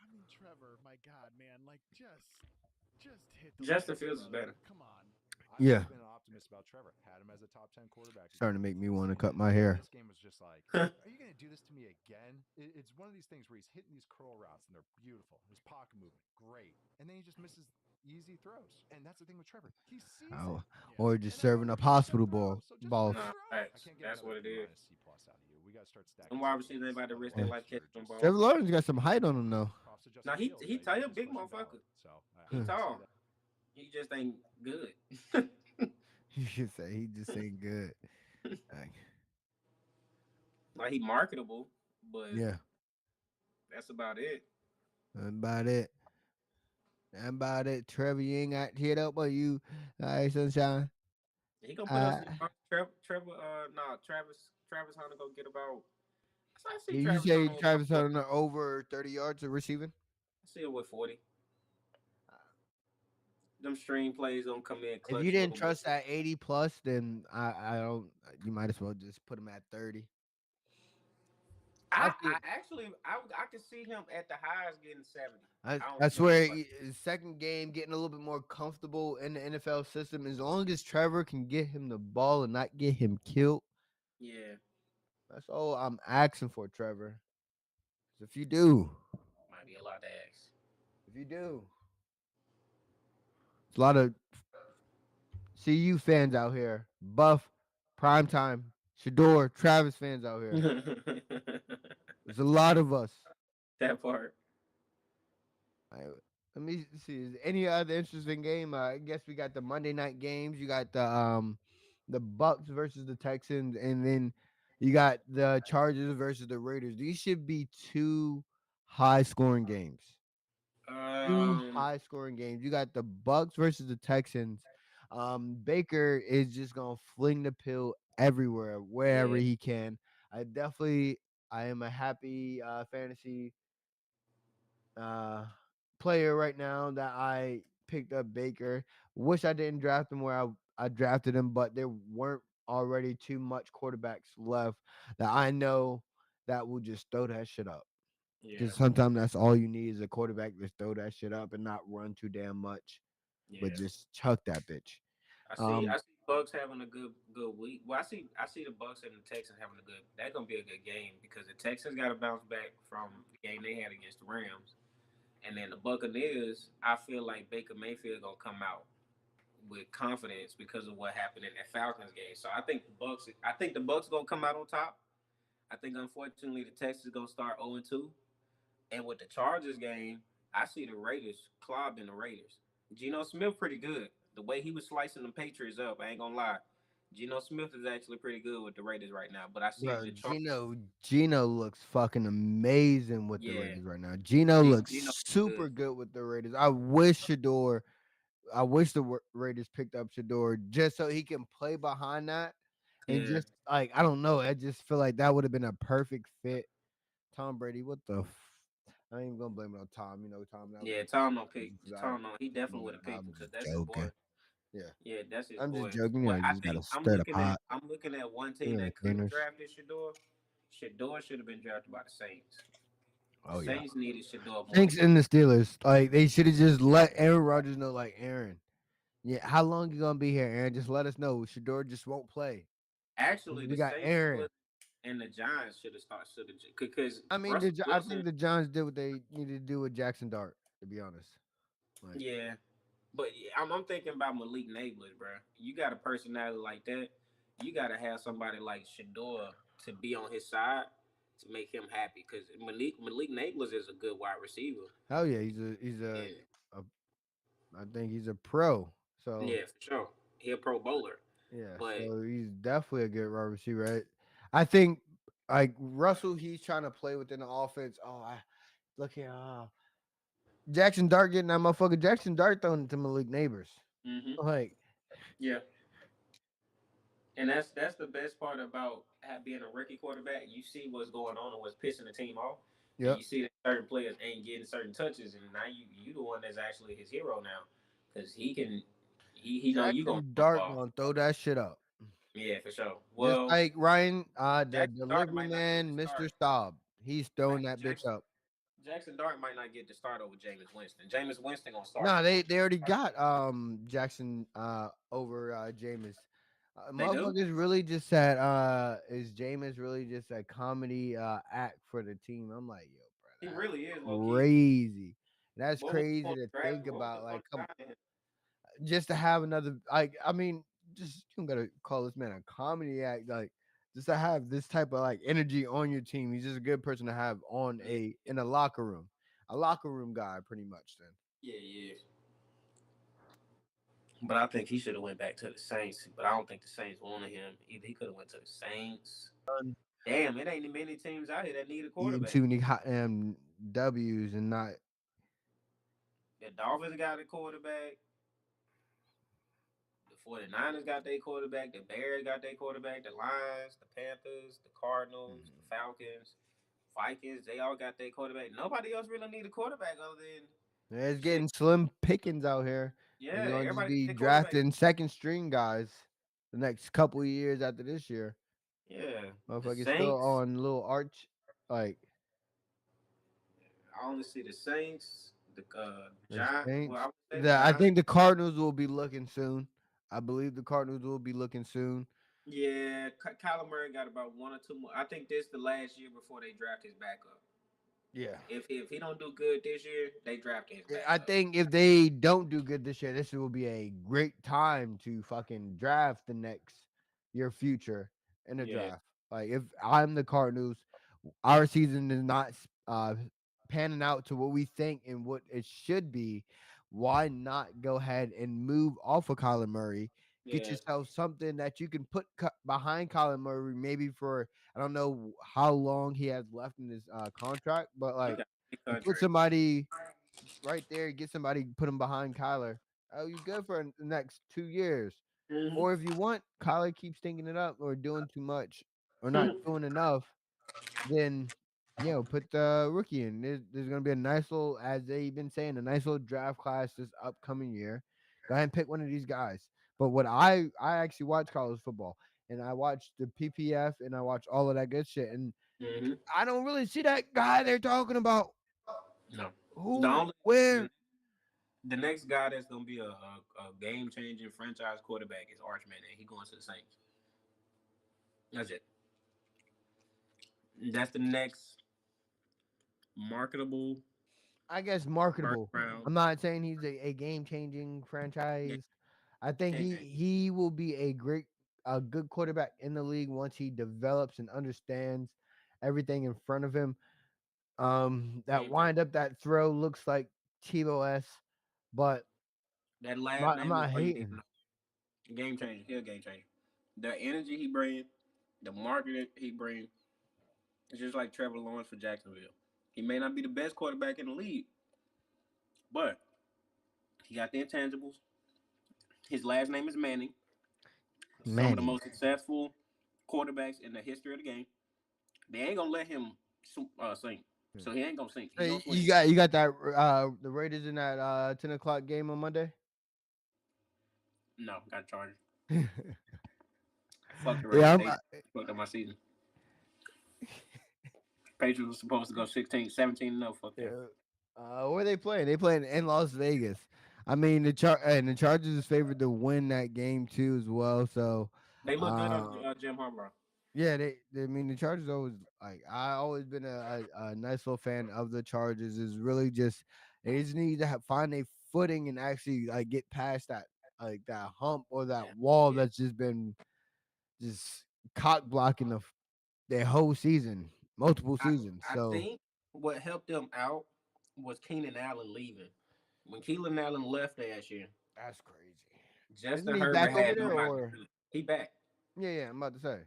I mean, Trevor, my God, man, like just hit the Justin legs, Fields is brother. better. Come on. Yeah, starting to make me want to cut my hair. Oh, or just serving up hospital balls. Nah, facts. That's what it is. Some wide receivers ain't about to risk their Yeah. life catching them Trevor balls. Lawrence got some height on him though. Now he tall, he a big motherfucker. He tall. He just ain't good. You should say he just ain't good. Like, Like he marketable, but yeah, that's about it. that's about it. That's about it. Trevor, you ain't got hit up, but you, all right, sunshine. He gonna put us Uh, in Travis Hunter gonna get about. I see did you Travis say Hunter with about Travis Hunter over 30 yards of receiving? I see it with 40. Them stream plays gonna come in If you clutch a didn't little bit. trust that 80 plus, then I don't. You might as well just put him at 30. I I see. actually I can see him at the highs getting 70. I don't I see him swear, like his second game getting a little bit more comfortable in the NFL system. As long as Trevor can get him the ball and not get him killed, yeah, that's all I'm asking for, Trevor. 'Cause if you do, might be a lot to ask. if you do, there's a lot of CU fans out here, Buff, Primetime, Shador, Travis fans out here. There's a lot of us. That part. I, let me see. Is there any other interesting game? I guess we got the Monday night games. You got the Bucks versus the Texans, and then you got the Chargers versus the Raiders. These should be two high scoring games. Two Um, high scoring games. You got the Bucks versus the Texans. Baker is just gonna fling the pill everywhere, wherever yeah, he can. I am a happy fantasy uh player right now that I picked up Baker. Wish I didn't draft him where I drafted him, but there weren't already too much quarterbacks left that I know that will just throw that shit up. yeah, Because sometimes that's all you need is a quarterback to throw that shit up and not run too damn much, but yeah. just chuck that bitch. I Um, see Bucks having a good week. Well, I see the Bucks and the Texans having a good. That's gonna be a good game because the Texans got to bounce back from the game they had against the Rams, and then the Buccaneers. I feel like Baker Mayfield gonna come out with confidence because of what happened in that Falcons game. So I think the Bucks. I think the Bucks gonna come out on top. I think unfortunately the Texans gonna start 0-2. And with the Chargers game, I see the Raiders clobbing the Raiders. Geno Smith pretty good. The way he was slicing the Patriots up, I ain't gonna lie. Geno Smith is actually pretty good with the Raiders right now. But I see bro, the Chargers. Gino looks fucking amazing with the Yeah, Raiders right now. Gino looks Geno good. super good with the Raiders. I wish the Raiders picked up Shador just so he can play behind that. And Yeah, just like, I don't know, I just feel like that would have been a perfect fit. Tom Brady, what the I ain't even gonna blame it on Tom. You know, Tom, that was yeah. Tom don't pick. crazy for that. Tom don't. He definitely would have I'm picked him because just that's his boy. joking. Yeah. Yeah, that's his I'm just boy. joking. You know, But you I just gotta think stir the pot. I'm looking at one You team know, that could have Gainers. drafted Shador. Shador should have been drafted by the Saints. The Oh yeah. Saints needed Shador more than Thanks in the Steelers. Like they should have just let Aaron Rodgers know, like Aaron. Yeah, how long you gonna be here, Aaron? Just let us know. Shador just won't play. actually We the got Saints Aaron. would and the Giants should have started because I mean, Russell I Wilson, think the Giants did what they needed to do with Jackson Dart. To be honest, like yeah. But yeah, I'm thinking about Malik Nabers, bro. You got a personality like that, you got to have somebody like Shador to be on his side to make him happy. Because Malik Nabers is a good wide receiver. hell yeah, Yeah, a I think he's a pro. So yeah, for sure. He a Pro Bowler, yeah, but so he's definitely a good wide receiver. Right? I think like Russell, he's trying to play within the offense. Oh, I look here. Jackson Dart getting that motherfucker. Jackson Dart throwing it to Malik Neighbors. Hmm. Like, Yeah, and that's the best part about being a rookie quarterback. You see what's going on and what's pissing the team off, and yep. you see that certain players ain't getting certain touches, and now you the one that's actually his hero now, because he can he know you gonna Jackson run the Dart ball. gonna throw that shit up. Yeah, for sure. Just Well, like Ryan, the Jackson Dart delivery might not get the man, Mr. start. Staub. He's throwing that bitch Jackson up. Jackson Dart might not get the start over Jameis Winston. Jameis Winston gonna start. No, they already got Jackson over Jameis. They do. Motherfuckers really just said is Jameis really just a comedy act for the team? I'm like, yo, He bro, really is low that's key. crazy. That's What was the crazy point to of think drafting? What was the about. point Like, of come signing him? just to have another like I mean, just you don't gotta call this man a comedy act, like just to have this type of like energy on your team. He's just a good person to have on Yeah, a in a locker room. A locker room guy pretty much then. yeah, yeah. But I think he should have went back to the Saints. But I don't think the Saints wanted him. Either he could have went to the Saints. Damn, it ain't many teams out here that need a Eating quarterback. too many hot W's and not The Dolphins got a quarterback. The 49ers got their quarterback. The Bears got their quarterback. The Lions, the Panthers, the Cardinals, the Falcons, Vikings, they all got their quarterback. Nobody else really need a quarterback other than it's shit. getting slim pickings out here. Yeah, They're gonna just everybody got be their quarterback. drafting second string guys the next couple of years after this year. Yeah, the Motherfuckers still Saints. on little arch like I only see the Saints, the the Giant. Well, I Saints. would say the I Giants. think the Cardinals will be looking soon. I believe the Cardinals will be looking soon. Yeah, Kyler Murray got about one or two more. I think this the last year before they draft his backup. Yeah. If he don't do good this year, they draft his I backup. think if they don't do good this year, this will be a great time to fucking draft the next your future in the Yeah, draft. Like if I'm the Cardinals, our season is not panning out to what we think and what it should be. Why not go ahead and move off of Kyler Murray? Get yeah, yourself something that you can put behind Kyler Murray, maybe for I don't know how long he has left in his contract, but he like got a big you put contract. somebody right there, get somebody, put him behind Kyler. Oh, you good for the next 2 years. Hmm. Or if you want, Kyler keeps stinking it up or doing too much or not doing enough, then put the rookie in. There's gonna be a nice little, as they've been saying, a nice little draft class this upcoming year. Go ahead and pick one of these guys. But what I actually watch college football and I watch the PPF and I watch all of that good shit and Hmm. I don't really see that guy they're talking about. No, the Who, only where? the next guy that's gonna be a game changing franchise quarterback is Archman, and he going to the Saints. That's it. That's the next marketable I guess first marketable. round. I'm not saying he's a game changing Yeah, franchise. I think game he will be a good quarterback in the league once he develops and understands everything in front of him. That changer. wind up, that throw looks like Tebow S, but That last I'm name is not all you need to hating. know. Game changer. He a game changer. The energy he bring, the marketing he bring, it's just like Trevor Lawrence for Jacksonville. He may not be the best quarterback in the league, but he got the intangibles. His last name is Manning. Some of the Manning. most successful quarterbacks in the history of the game. They ain't gonna let him sink. So he ain't gonna sink. He Hey, gonna swim. you got that the Raiders in that 10 o'clock game on Monday. No, got Chargers. Yeah, Fuck the Raiders. I'm, They fucked up my season. Patriots was supposed to go 16, 17 0. Fuck them. yeah. Where are they playing? They playing in Las Vegas. I mean, the Chargers is favored to win that game too as well. So, They look good on uh, Jim Harbaugh. yeah, I mean, the Chargers always like I always been a nice little fan of the Chargers. Is really just they just need to find a footing and actually like get past that like that hump or that wall Yeah. that's just been just cock blocking their whole season, multiple I, seasons. I So think what helped them out was Keenan Allen leaving. When Keenan Allen left last year, that's crazy. Isn't Justin he Herbert back over had there nobody or? to do. He back. Yeah, I'm about to say.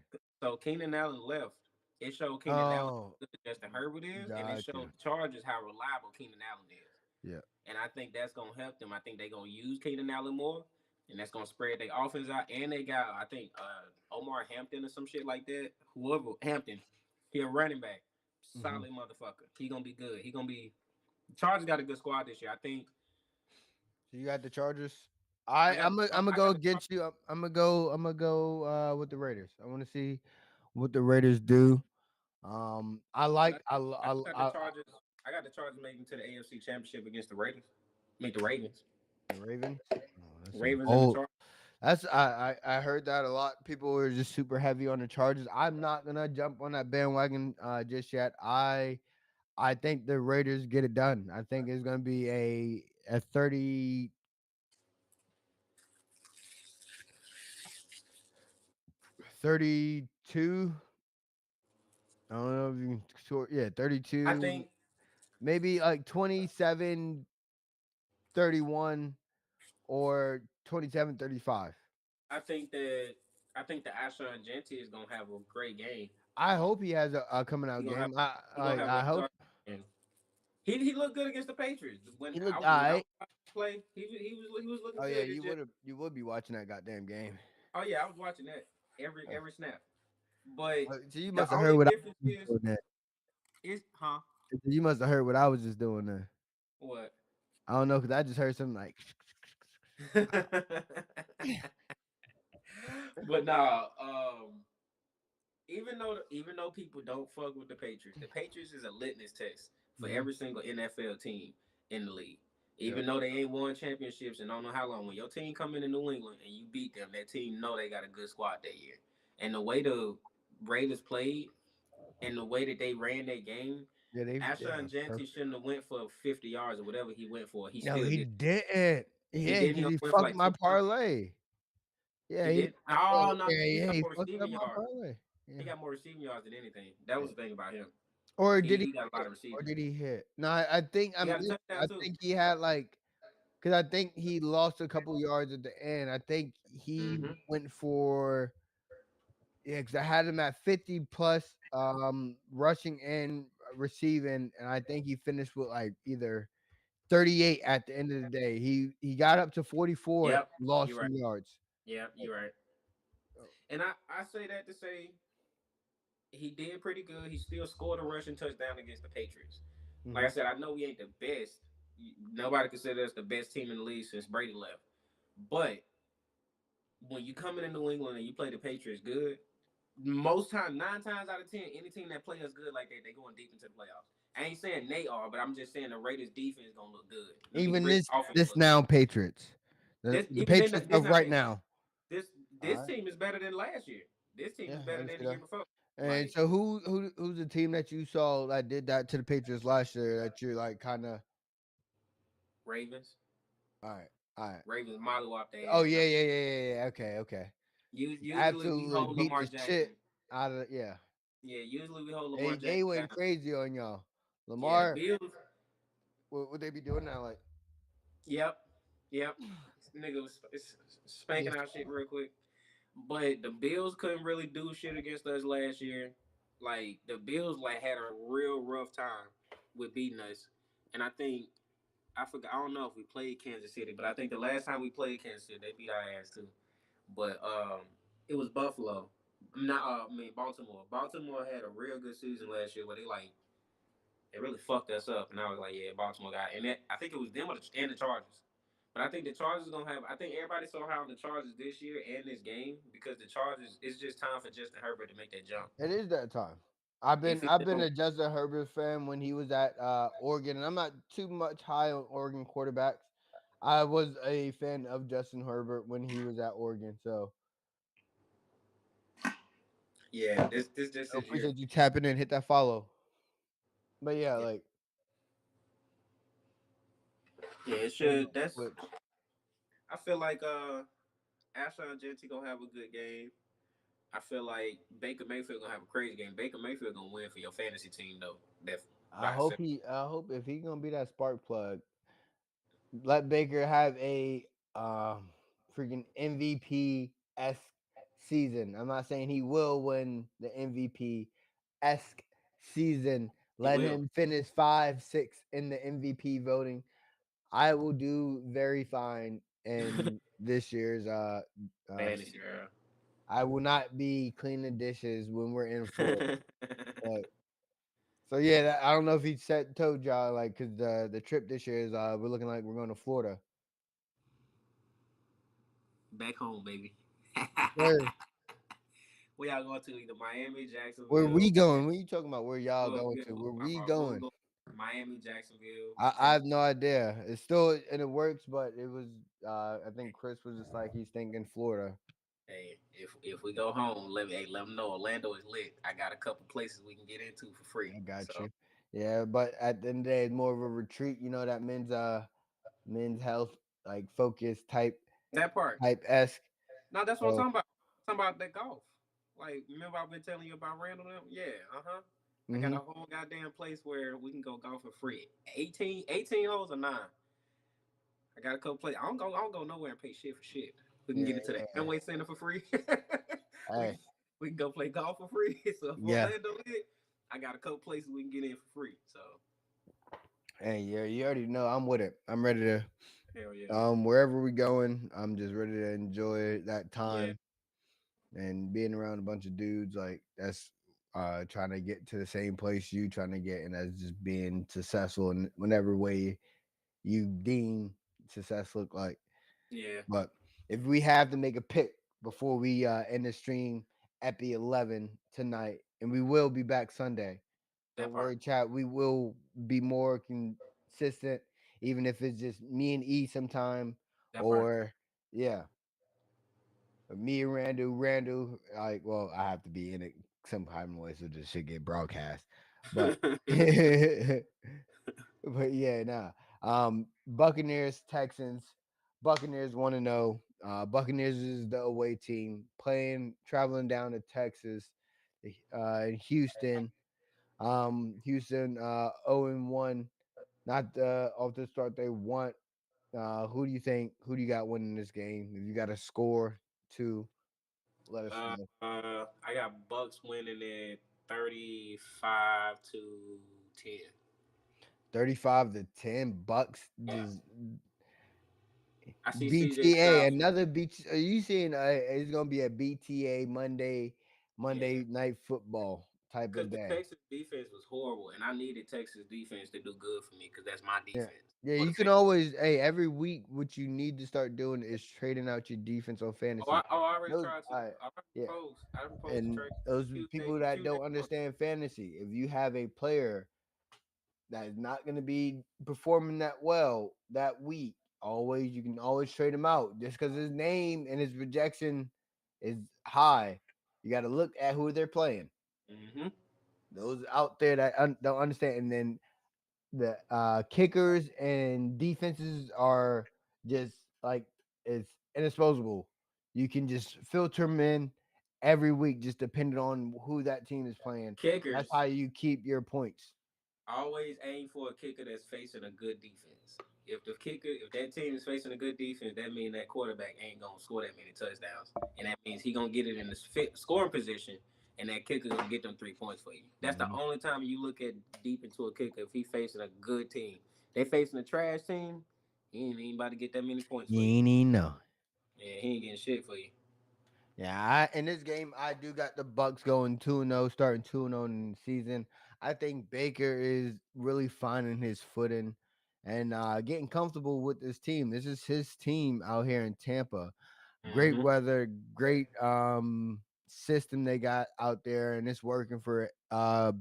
So Keenan Allen left. It showed Keenan Allen Oh, how good Justin Herbert is, and it showed gotcha. the Chargers how reliable Keenan Allen is. Yeah. And I think that's gonna help them. I think they're gonna use Keenan Allen more, and that's gonna spread their offense out. And they got, I think, Omar Hampton or some shit like that. Whoever Hampton, he a running back, Hmm. solid motherfucker. He gonna be good. He gonna be. Chargers got a good squad this year. I think. So you got the Chargers. I got. I'm gonna I go got the. against you. I'm gonna go with the Raiders. I want to see what the Raiders do. I But like I got the Chargers. I got the Chargers making to the AFC Championship against the Raiders. Meet the Ravens. the Ravens. Oh, that's some Ravens and the bold. Chargers. That's I heard that a lot. People were just super heavy on the Chargers. I'm not gonna jump on that bandwagon just yet. I think the Raiders get it done. I think it's gonna be a 32. I don't know if you can score. Yeah, I 32. think. Maybe like 27-31 or 27-35. I think that. I think the Ashawn Genty is gonna have a great game. I hope he has a coming He out gonna have. game. He gonna have I a hope game. He looked good against the Patriots. he looked When I alright. was play, he was looking Oh yeah, good. It's just you would be watching that goddamn game. oh yeah, I was watching that every snap. But So you the must have heard only what I difference was doing there. is huh? You must have heard what I was just doing there. What? I don't know because I just heard something like. But nah, even though people don't fuck with the Patriots is a litmus test for Mhm. every single NFL team in the league. Yep. Even though they ain't won championships and don't know how long, when your team come into New England and you beat them, that team know they got a good squad that year. And the way the Raiders played and the way that they ran that game, Yeah, Asher and Janty perfect. shouldn't have went for 50 yards or whatever he went for. He No, still he did. didn't. He Yeah, did. He because only he went for fucked like my 20. parlay. Yeah, He he did. Oh no, he yeah, got he more fucked up receiving my yards. parlay. He Yeah. got more receiving yards than anything. That Yeah. was the thing about him. Or did He he got a lot of or receiving. did he hit? No, He got a touchdown I too. think he had like because I think he lost a couple yards at the end. I think he Mm-hmm. went for yeah, because I had him at 50 plus rushing and receiving, and I think he finished with like either 38 at the end of the day. He got up to 44, Yep, lost you're right. some yards. Yep, you're right. And I say that to say he did pretty good. He still scored a rushing touchdown against the Patriots. Like I Mhm. said, I know we ain't the best. Nobody considers us the best team in the league since Brady left. But when you come into New England and you play the Patriots good, most time, 9 times out of 10, any team that play us good like that, they going deep into the playoffs. I ain't saying they are, but I'm just saying the Raiders defense gonna look good. I mean, the Even Raiders offense this look good. now Patriots, This the even then, Patriots this of not right Patriots. now. This All this right. team is better than last year. This team Yeah, is I better can than see the year that. before. And Like so who's the team that you saw that did that to the Patriots last year that you're like kind of Ravens, all right, all right. Ravens mollywop Oh their ass. yeah, yeah, yeah, yeah, yeah. Okay, okay. Usually we Absolutely hold beat Lamar the Jackson. shit out of yeah. Yeah, usually we hold Lamar They Jackson went down. crazy on y'all. Yeah, Lamar, Bills. what would they be doing now? Like Yep, yep. This nigga was spanking yes, our shit real quick. But the Bills couldn't really do shit against us last year. Like the Bills like had a real rough time with beating us. And I think I forgot I don't know if we played Kansas City, but I think the last time we played Kansas City, they beat our ass too. But it was Buffalo. Not I mean Baltimore. Baltimore had a real good season last year where they really fucked us up, and I was like, yeah, Baltimore got it. And I think it was them and the Chargers. But I think the Chargers gonna have. I think everybody so high on the Chargers this year and this game because the Chargers. It's just time for Justin Herbert to make that jump. it is that time. If he I've been don't, a Justin Herbert fan when he was at Oregon, and I'm not too much high on Oregon quarterbacks. I was a fan of Justin Herbert when he was at Oregon, so yeah, this I is year. appreciate you tapping in, hit that follow. But yeah, Yeah, like yeah, it maybe should. That's. switch. I feel like Alshon Jeffrey gonna have a good game. I feel like Baker Mayfield gonna have a crazy game. Baker Mayfield gonna win for your fantasy team though. That by itself. I hope if he gonna be that spark plug, let Baker have a freaking MVP esque season. I'm not saying he will win the MVP esque season. He Let will. him finish 5, 6 in the MVP voting. I will do very fine in this year's Fantasy girl. I will not be cleaning dishes when we're in Florida. But so yeah, I don't know if he said told y'all like because the trip this year is we're looking like we're going to Florida. Back home, baby. Where We all going to either Miami, where Jacksonville. we going? What are you talking about? Where y'all Well, going yeah, to? Where my we fault. We'll going? go Miami, Jacksonville, I have no idea. It's still in the works, but it was I think Chris was just like he's thinking Florida. Hey, if we go home, let them know Orlando is lit. I got a couple places we can get into for free. I got So you. Yeah, but at the end of the day, it's more of a retreat. You know that men's health like focus that part. type esque. No, that's what I'm So talking about. I'm talking about that golf. Like, remember I've been telling you about Randall? Them? Yeah, I got hmm a whole goddamn place where we can go golf for free. 18 holes or nine. I got a couple places. I don't go nowhere and pay shit for shit. We can yeah, get into the yeah. Amway Center for free. we Hey, can, we can go play golf for free. So if yeah. Orlando hit, I got a couple places we can get in for free. So Hey, yeah. You already know I'm with it. I'm ready to hell yeah, wherever we going. I'm just ready to enjoy that yeah, time and being around a bunch of dudes like that's trying to get to the same place you trying to get, and that's just being successful in whatever way you deem success look like. yeah. But if we have to make a pick before we end the stream at the 11 tonight, and we will be back Sunday. That Don't part, worry, chat. We will be more consistent, even if it's just me and E sometime, that part. or yeah, me and Randall, like, well, I have to be in it some kind of way so this should get broadcast. But but yeah, nah. Buccaneers, Texans. Buccaneers want to know. Buccaneers is the away team playing, traveling down to Texas, in Houston. Houston, 0-1. Not off the start they want. Who do you think? Who do you got winning this game? If you got a score, to let us know. I got Bucks winning it 35-10. 35-10 bucks. Just I see CJ BTA, Stroud. another BT. Are you seeing? It's gonna be a BTA Yeah, Monday night football type because of the day. Texas defense was horrible, and I needed Texas defense to do good for me because that's my Yeah, defense. yeah. For the You can fan. always, hey, every week, what you need to start doing is trading out your defense on fantasy. I already Those, tried to. I already yeah, proposed. I proposed to and trade those people that Tuesday don't morning. understand fantasy, if you have a player that is not going to be performing that well that week, always you can always trade him out just because his name and his rejection is high. You got to look at who they're playing. Mm-hmm. Those out there that don't understand, and then the kickers and defenses are just like it's indisposable. You can just filter them in every week, just depending on who that team is playing. That's Kickers how you keep your points. always aim for a kicker that's facing a good defense. If that team is facing a good defense, that means that quarterback ain't gonna score that many touchdowns, and that means he gonna get it in the scoring position, and that kicker gonna get them 3 points for you. That's the Mhm. only time you look at deep into a kicker if he facing a good team. They facing a trash team, he ain't about to get that many points You for you. ain't even know. Yeah, he ain't getting shit for you. Yeah, in this game, I do got the Bucks going 2-0, starting 2-0 in the season. I think Baker is really finding his footing and getting comfortable with this team. This is his team out here in Tampa. Great Mm-hmm. weather, great system they got out there, and it's working for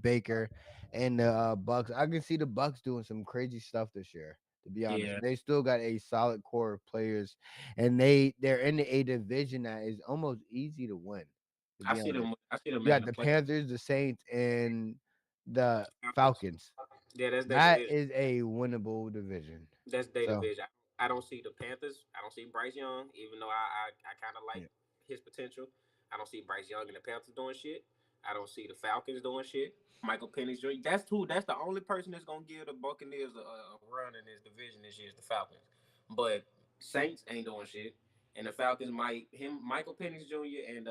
Baker and the Bucks. I can see the Bucks doing some crazy stuff this year. To be honest, Yeah, they still got a solid core of players, and they're in a division that is almost easy to win. To I be see honest, them. I see them you got making a the play. Panthers, the Saints, and the Falcons. Falcons. Yeah, that's their That division. is a winnable division. That's their So division. I don't see the Panthers. I don't see Bryce Young, even though I kind of like yeah. his potential. I don't see Bryce Young and the Panthers doing shit. I don't see the Falcons doing shit. Michael Penix Jr. That's two. That's the only person that's gonna give the Buccaneers a run in this division this year is the Falcons. But Saints ain't doing shit, and the Falcons might Michael Penix Jr. and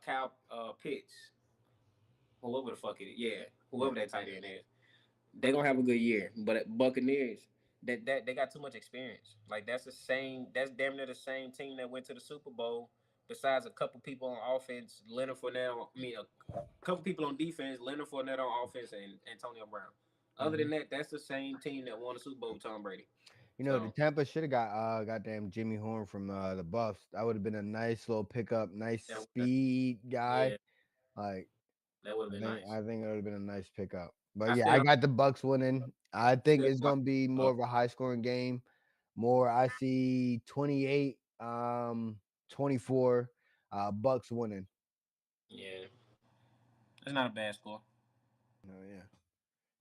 Cal Pitts, whoever the fuck it is, yeah, whoever that tight end is, they gonna have a good year. But at Buccaneers. that they got too much experience. Like that's the same. That's damn near the same team that went to the Super Bowl. Besides a couple people on offense, Leonard Fournette. A couple people on defense, Leonard Fournette on offense, and Antonio Brown. Other Mhm. than that, that's the same team that won the Super Bowl with Tom Brady. You know, the So Tampa should have got goddamn Jimmy Horn from the Buffs. That would have been a nice little pickup, nice that, speed guy. yeah, Like that would have been nice. I think it would have been a nice pickup. But I yeah, I still, got the Bucks winning. I think still it's gonna be more of a high scoring game. More I see 28, 24, Bucks winning. yeah, it's not a bad score. Oh yeah.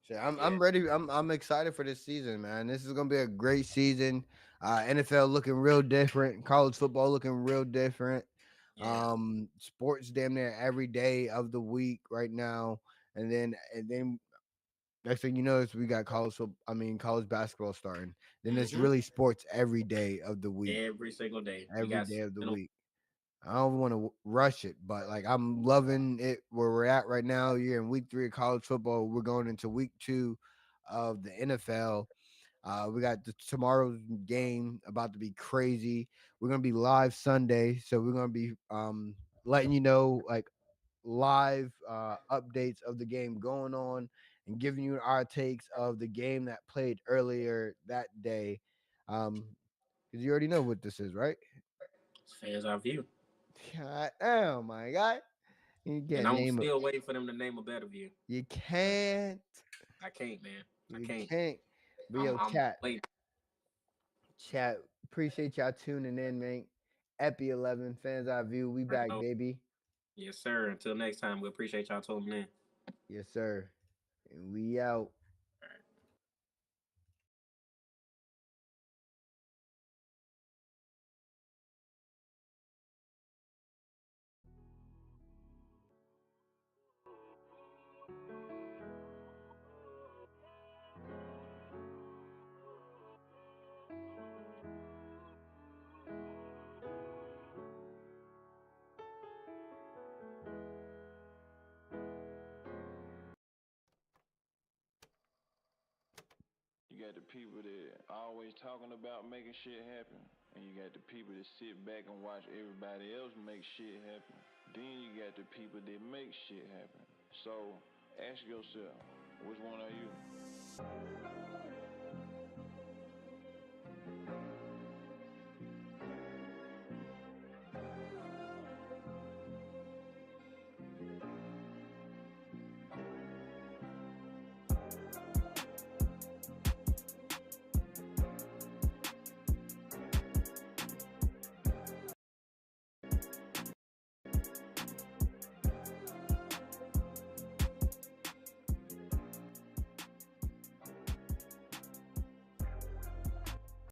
So I'm Yeah, ready. I'm excited for this season, man. This is gonna be a great season. NFL looking real different. College football looking real different. yeah, Sports damn near every day of the week right now. And then next thing you know is we got college basketball starting. Then it's hmm really sports every day of the week. every single day. We Every got day of the week. I don't want to rush it, but like I'm loving it where we're at right now. You're in week 3 of college football. We're going into week 2 of the NFL. We got tomorrow's game about to be crazy. We're gonna be live Sunday, so we're gonna be letting you know like live updates of the game going on and giving you our takes of the game that played earlier that day. Because you already know what this is, right? fans our view, God, oh my God. You and can't I'm name it. still waiting for them to name a better view. You can't. I can't, man. I You can't. can't. But yo, I'm chat. waiting. Chat. Appreciate y'all tuning in, man. Epi 11, fans eye view. We back, baby. Yes, sir. Until next time, we appreciate y'all tuning in. Yes, sir. And we out. You got the people that always talking about making shit happen, and you got the people that sit back and watch everybody else make shit happen. Then you got the people that make shit happen. So ask yourself, which one are you?